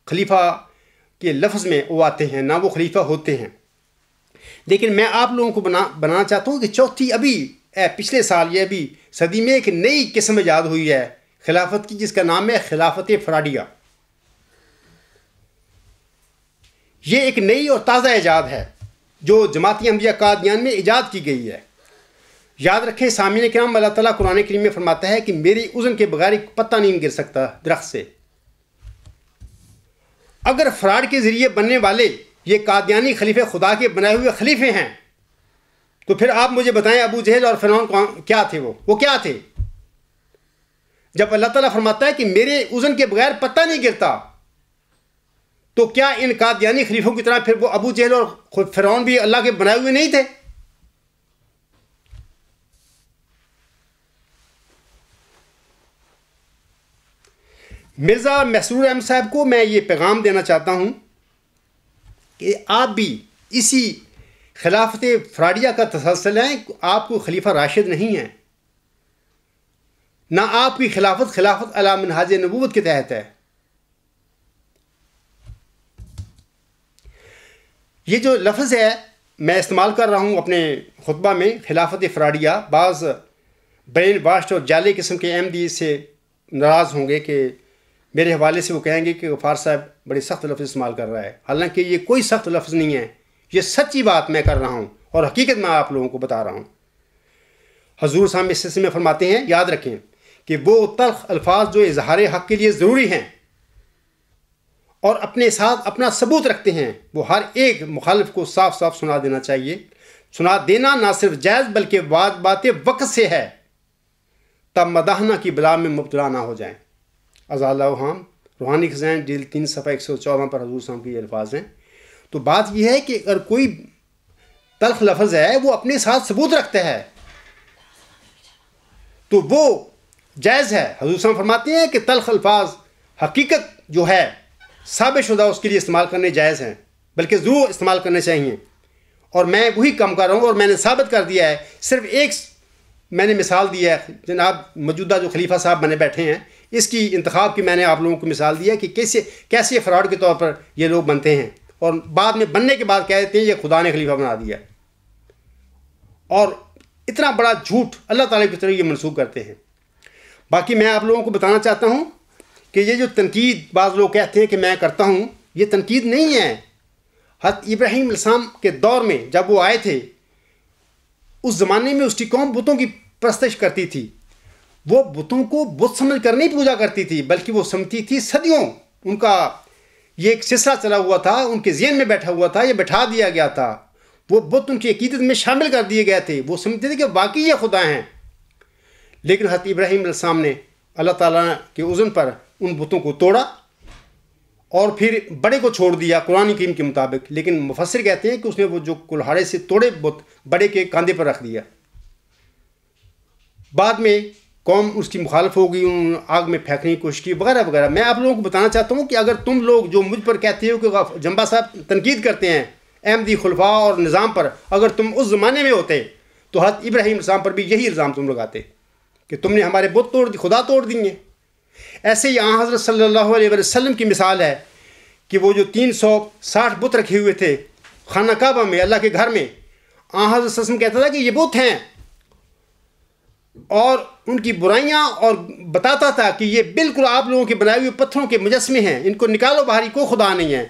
خلیفہ کے لفظ میں وہ آتے ہیں، نہ وہ خلیفہ ہوتے ہیں. لیکن میں آپ لوگوں کو بنانا چاہتا ہوں کہ چوتھی پچھلے سال یہ ابھی صدی میں ایک نئی قسم ایجاد ہوئی ہے خلافت کی، جس کا نام ہے خلافت فراڈیہ. یہ ایک نئی اور تازہ ایجاد ہے جو جماعتی احمدیہ قادیان میں ایجاد کی گئی ہے. یاد رکھیں سامعین کرام، اللہ تعالیٰ قرآن کریم میں فرماتا ہے کہ میری اذن کے بغیر ایک پتہ نہیں گر سکتا درخت سے. اگر فراڈ کے ذریعے بننے والے یہ قادیانی خلیفے خدا کے بنائے ہوئے خلیفے ہیں تو پھر آپ مجھے بتائیں ابو جہل اور فرعون کیا تھے؟ وہ کیا تھے؟ جب اللہ تعالیٰ فرماتا ہے کہ میرے اذن کے بغیر پتہ نہیں گرتا، تو کیا ان قادیانی خلیفوں کی طرح پھر وہ ابو جہل اور فرعون بھی اللہ کے بنائے ہوئے نہیں تھے؟ مرزا مسرور احمد صاحب کو میں یہ پیغام دینا چاہتا ہوں کہ آپ بھی اسی خلافت فراڈیہ کا تسلسل ہیں. آپ کو خلیفہ راشد نہیں ہیں، نہ آپ کی خلافت اعلی منہاج نبوت کے تحت ہے. یہ جو لفظ ہے میں استعمال کر رہا ہوں اپنے خطبہ میں، خلافت فراڈیہ، بعض برین واشڈ اور جعلی قسم کے احمدی سے ناراض ہوں گے کہ میرے حوالے سے وہ کہیں گے کہ غفار صاحب بڑے سخت لفظ استعمال کر رہا ہے. حالانکہ یہ کوئی سخت لفظ نہیں ہے، یہ سچی بات میں کر رہا ہوں اور حقیقت میں آپ لوگوں کو بتا رہا ہوں. حضور صاحب اس سلسلے میں فرماتے ہیں، یاد رکھیں کہ وہ تلخ الفاظ جو اظہار حق کے لیے ضروری ہیں اور اپنے ساتھ اپنا ثبوت رکھتے ہیں، وہ ہر ایک مخالف کو صاف صاف سنا دینا چاہیے. سنا دینا نہ صرف جائز بلکہ بات وقت سے ہے، تب مداحنہ کی بلا میں مبتلا نہ ہو جائیں. ازالہ وہام روحانی خزائن جلد 3 صفحہ 114 پر حضور صاحب کے یہ الفاظ ہیں. تو بات یہ ہے کہ اگر کوئی تلخ لفظ ہے وہ اپنے ساتھ ثبوت رکھتا ہے تو وہ جائز ہے. حضور صاحب فرماتے ہیں کہ تلخ الفاظ حقیقت جو ہے ثابت شدہ اس کے لیے استعمال کرنے جائز ہیں، بلکہ ضرور استعمال کرنے چاہیے. اور میں وہی کام کر رہا ہوں اور میں نے ثابت کر دیا ہے. صرف ایک میں نے مثال دی ہے، جناب موجودہ جو خلیفہ صاحب بنے بیٹھے ہیں اس کی انتخاب کی میں نے آپ لوگوں کو مثال دی ہے کہ کیسے فراڈ کے طور پر یہ لوگ بنتے ہیں اور بعد میں بننے کے بعد کہہ دیتے ہیں یہ خدا نے خلیفہ بنا دیا، اور اتنا بڑا جھوٹ اللہ تعالیٰ کی طرف یہ منسوخ کرتے ہیں. باقی میں آپ لوگوں کو بتانا چاہتا ہوں کہ یہ جو تنقید بعض لوگ کہتے ہیں کہ میں کرتا ہوں، یہ تنقید نہیں ہے. حضرت ابراہیم علیہ السلام کے دور میں جب وہ آئے تھے، اس زمانے میں اس کی قوم بتوں کی پرستش کرتی تھی. وہ بتوں کو بت سمجھ کر نہیں پوجا کرتی تھی، بلکہ وہ سمجھتی تھی صدیوں ان کا یہ ایک سلسلہ چلا ہوا تھا، ان کے ذہن میں بیٹھا ہوا تھا، یہ بٹھا دیا گیا تھا. وہ بت ان کی عقیدت میں شامل کر دیے گئے تھے. وہ سمجھتے تھے کہ واقعی یہ خدا ہیں. لیکن حضرت ابراہیم علیہ السلام نے اللہ تعالیٰ کے اذن پر ان بتوں کو توڑا اور پھر بڑے کو چھوڑ دیا قرآن کریم کے مطابق، لیکن مفسر کہتے ہیں کہ اس نے وہ جو کلہاڑے سے توڑے بت بڑے کے کاندھے پر رکھ دیا۔ بعد میں قوم اس کی مخالف ہو گئی، انہوں نے آگ میں پھینکنے کی کوشش کی وغیرہ وغیرہ۔ میں آپ لوگوں کو بتانا چاہتا ہوں کہ اگر تم لوگ جو مجھ پر کہتے ہو کہ جنبا صاحب تنقید کرتے ہیں احمدی خلفاء اور نظام پر، اگر تم اس زمانے میں ہوتے تو حضرت ابراہیم السلام پر بھی یہی الزام تم لگاتے کہ تم نے ہمارے بت توڑ دی، خدا توڑ دیے۔ ایسے ہی آن حضرت صلی اللہ علیہ وسلم کی مثال ہے کہ وہ جو 360 بت رکھے ہوئے تھے خانہ کعبہ میں، اللہ کے گھر میں، آن حضرت صلی اللہ علیہ وسلم کہتا تھا کہ یہ بت ہیں، اور ان کی برائیاں، اور بتاتا تھا کہ یہ بالکل آپ لوگوں کے بنائے ہوئے پتھروں کے مجسمے ہیں، ان کو نکالو باہر، کوئی خدا نہیں ہے۔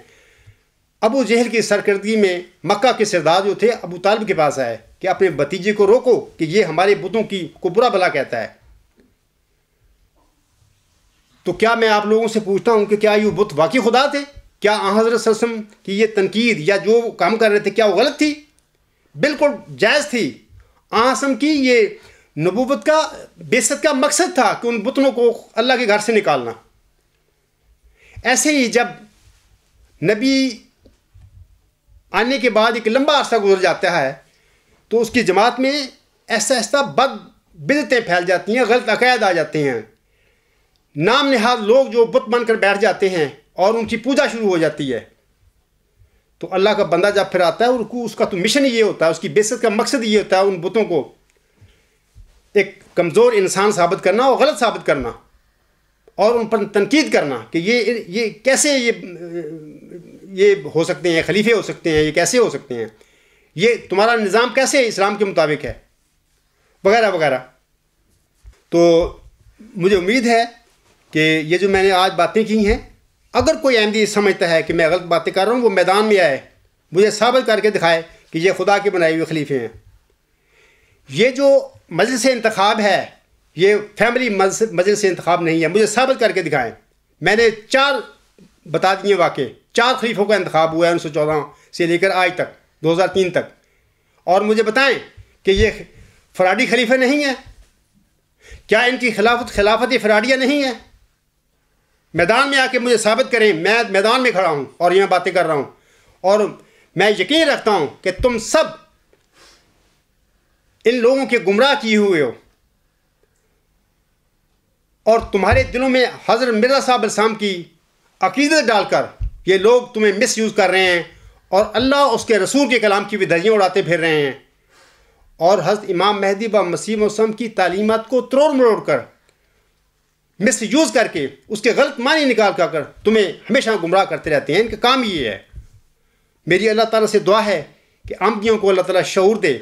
ابو جہل کی سرکردگی میں مکہ کے سردار جو تھے ابو طالب کے پاس آئے کہ اپنے بھتیجے کو روکو کہ یہ ہمارے بتوں کی کو برا بھلا کہتا ہے۔ تو کیا میں آپ لوگوں سے پوچھتا ہوں کہ کیا یہ بت واقعی خدا تھے؟ کیا آن حضرت صلی اللہ علیہ وسلم کی یہ تنقید یا جو کام کر رہے تھے کیا وہ غلط تھی؟ بالکل جائز تھی۔ آن حسن کی یہ نبوت کا بعثت کا مقصد تھا کہ ان بتوں کو اللہ کے گھر سے نکالنا۔ ایسے ہی جب نبی آنے کے بعد ایک لمبا عرصہ گزر جاتا ہے تو اس کی جماعت میں ایسا ایسا بدعتیں پھیل جاتی ہیں، غلط عقائد آ جاتے ہیں، نام نہاد لوگ جو بت بن کر بیٹھ جاتے ہیں اور ان کی پوجا شروع ہو جاتی ہے۔ تو اللہ کا بندہ جب پھر آتا ہے اور اس کا تو مشن یہ ہوتا ہے، اس کی بعثت کا مقصد یہ ہوتا ہے ان بتوں کو ایک کمزور انسان ثابت کرنا اور غلط ثابت کرنا، اور ان پر تنقید کرنا کہ یہ کیسے یہ ہو سکتے ہیں، خلیفے ہو سکتے ہیں، یہ کیسے ہو سکتے ہیں، یہ تمہارا نظام کیسے اسلام کے مطابق ہے، وغیرہ وغیرہ۔ تو مجھے امید ہے کہ یہ جو میں نے آج باتیں کی ہیں، اگر کوئی احمدی سمجھتا ہے کہ میں غلط باتیں کر رہا ہوں، وہ میدان میں آئے، مجھے ثابت کر کے دکھائے کہ یہ خدا کے بنائے ہوئے خلیفے ہیں۔ یہ جو مجلس انتخاب ہے یہ فیملی مجلس انتخاب نہیں ہے، مجھے ثابت کر کے دکھائیں۔ میں نے 4 بتا دیے واقع، 4 خلیفوں کا انتخاب ہوا ہے 1914 سے لے کر آج تک 2003 تک، اور مجھے بتائیں کہ یہ فراڈی خلیفے نہیں ہیں؟ کیا ان کی خلافت فراڈیہ نہیں ہے؟ میدان میں آ کے مجھے ثابت کریں، میں میدان میں کھڑا ہوں اور یہاں باتیں کر رہا ہوں، اور میں یقین رکھتا ہوں کہ تم سب ان لوگوں کے گمراہ کیے ہوئے ہو، اور تمہارے دلوں میں حضرت مرزا صاحب علیہ السلام کی عقیدت ڈال کر یہ لوگ تمہیں مس یوز کر رہے ہیں، اور اللہ اس کے رسول کے کلام کی بھی دھجیاں اڑاتے پھر رہے ہیں، اور حضرت امام مہدی و مسیح موسم کی تعلیمات کو تروڑ مروڑ کر مس یوز کر کے اس کے غلط معنی نکال کر تمہیں ہمیشہ گمراہ کرتے رہتے ہیں۔ ان کا کام یہ ہے۔ میری اللہ تعالیٰ سے دعا ہے کہ احمدیوں کو اللہ تعالیٰ شعور دے،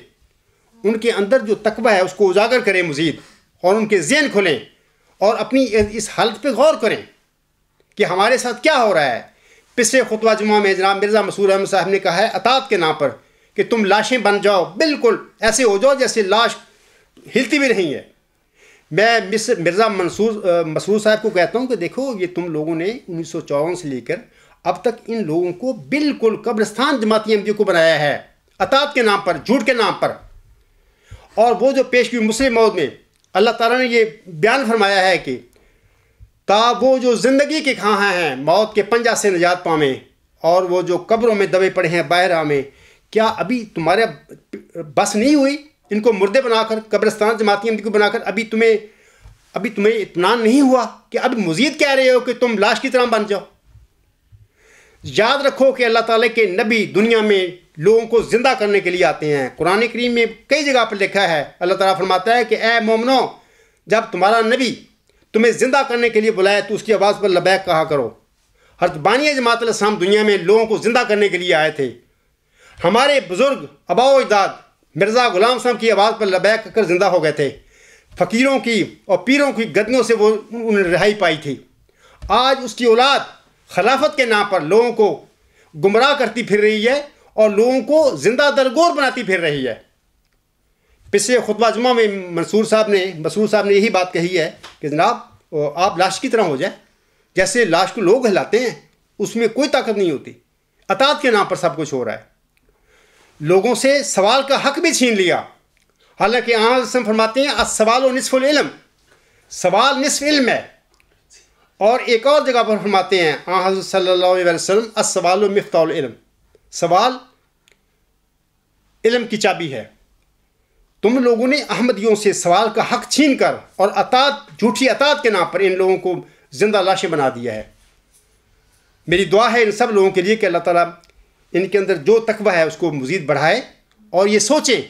ان کے اندر جو تقویٰ ہے اس کو اجاگر کریں مزید، اور ان کے ذہن کھلیں اور اپنی اس حالت پہ غور کریں کہ ہمارے ساتھ کیا ہو رہا ہے۔ پچھلے خطبہ جمعہ میں جناب مرزا مسرور احمد صاحب نے کہا ہے اطاعت کے نام پر کہ تم لاشیں بن جاؤ، بالکل ایسے ہو جاؤ جیسے لاش ہلتی بھی نہیں ہے۔ میں مرزا مسرور صاحب کو کہتا ہوں کہ دیکھو، یہ تم لوگوں نے 1954 سے لے کر اب تک ان لوگوں کو بالکل قبرستان جماعتی احمدیوں کو بنایا ہے، اطاعت کے نام پر، جھوٹ کے نام پر۔ اور وہ جو پیش ہوئی مسلم موت میں اللہ تعالیٰ نے یہ بیان فرمایا ہے کہ تا وہ جو زندگی کے کھاں ہیں موت کے پنجہ سے نجات پاویں، اور وہ جو قبروں میں دبے پڑے ہیں باہر میں، کیا ابھی تمہارے بس نہیں ہوئی ان کو مردے بنا کر، قبرستان جماعتی احمدی کو بنا کر؟ ابھی تمہیں اطمینان نہیں ہوا کہ اب مزید کہہ رہے ہو کہ تم لاش کی طرح بن جاؤ؟ یاد رکھو کہ اللہ تعالیٰ کے نبی دنیا میں لوگوں کو زندہ کرنے کے لیے آتے ہیں۔ قرآن کریم میں کئی جگہ پر لکھا ہے، اللہ تعالیٰ فرماتا ہے کہ اے مومنو، جب تمہارا نبی تمہیں زندہ کرنے کے لیے بلائے تو اس کی آواز پر لبیک کہا کرو۔ حضرت بانی جماعت علیہ السلام دنیا میں لوگوں کو زندہ کرنے کے لیے آئے تھے۔ ہمارے بزرگ آباء و اجداد مرزا غلام صاحب کی آواز پر لبیک کر زندہ ہو گئے تھے۔ فقیروں کی اور پیروں کی گدیوں سے وہ انہیں رہائی پائی تھی۔ آج اس کی اولاد خلافت کے نام پر لوگوں کو گمراہ کرتی پھر رہی ہے اور لوگوں کو زندہ درگور بناتی پھر رہی ہے۔ پچھلے خطبہ جمعہ میں مسرور صاحب نے یہی بات کہی ہے کہ جناب آپ لاش کی طرح ہو جائیں، جیسے لاش کو لوگ ہلاتے ہیں، اس میں کوئی طاقت نہیں ہوتی، اطاعت کے نام پر سب کچھ ہو رہا ہے۔ لوگوں سے سوال کا حق بھی چھین لیا۔ حالانکہ آن فرماتے ہیں السوال و نصف العلم، سوال نصف علم ہے. اور ایک اور جگہ پر فرماتے ہیں آن حضرت صلی اللہ علیہ وسلم السوال و مفتاح العلم، سوال علم کی چابی ہے. تم لوگوں نے احمدیوں سے سوال کا حق چھین کر اور اطاعت، جھوٹی اطاعت کے نام پر ان لوگوں کو زندہ لاشیں بنا دیا ہے. میری دعا ہے ان سب لوگوں کے لیے کہ اللہ تعالیٰ ان کے اندر جو تقویٰ ہے اس کو مزید بڑھائے، اور یہ سوچیں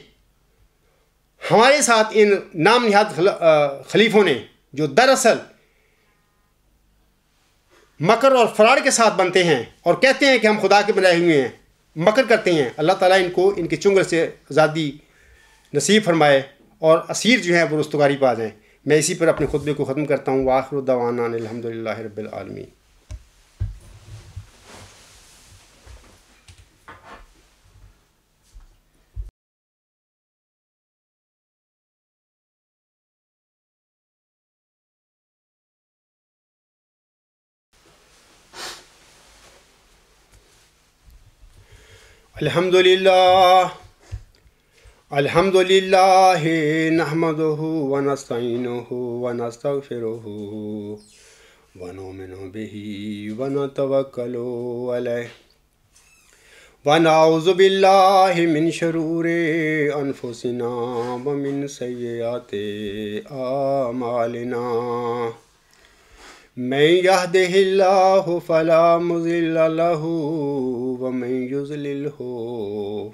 ہمارے ساتھ ان نام نہاد خلیفوں نے جو دراصل مکر اور فراڈ کے ساتھ بنتے ہیں اور کہتے ہیں کہ ہم خدا کے بنائے ہوئے ہیں، مکر کرتے ہیں. اللہ تعالیٰ ان کو ان کے چنگل سے آزادی نصیب فرمائے اور اسیر جو ہیں وہ رستگاری پا جائیں. میں اسی پر اپنے خطبے کو ختم کرتا ہوں. وآخر دعوانا ان الحمدللہ رب العالمین. الحمد للہ نحمدہ ونستعینہ ونستغفرہ ونؤمن بہ ونتوکل علیہ ونعوذ باللہ من شرور انفسنا ومن سیئات اعمالنا. من یہدہ اللہ فلا مضل لہ ومن یضللہ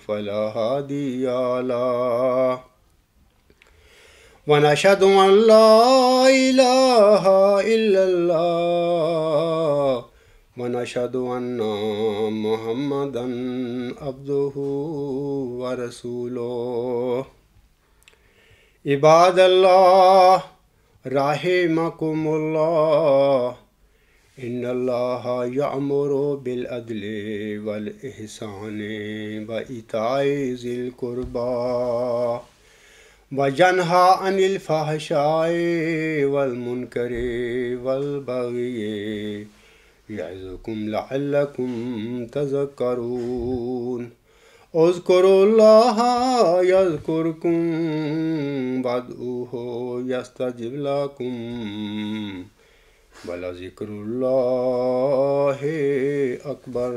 فلا ہادی لہ. ونشہد ان لا الہ الا اللہ ونشہد ان محمدا عبدہ ورسولہ. عباد اللہ رحمکم اللہ، ان اللہ یأمر بالعدل والاحسان وایتاء ذی القربی وینہی عن الفحشاء والمنکر والبغی یعظکم لعلکم تذکرون. اذکروا اللہ یذکرکم وادعوہ یستجب لکم ولذکر اللہ اکبر.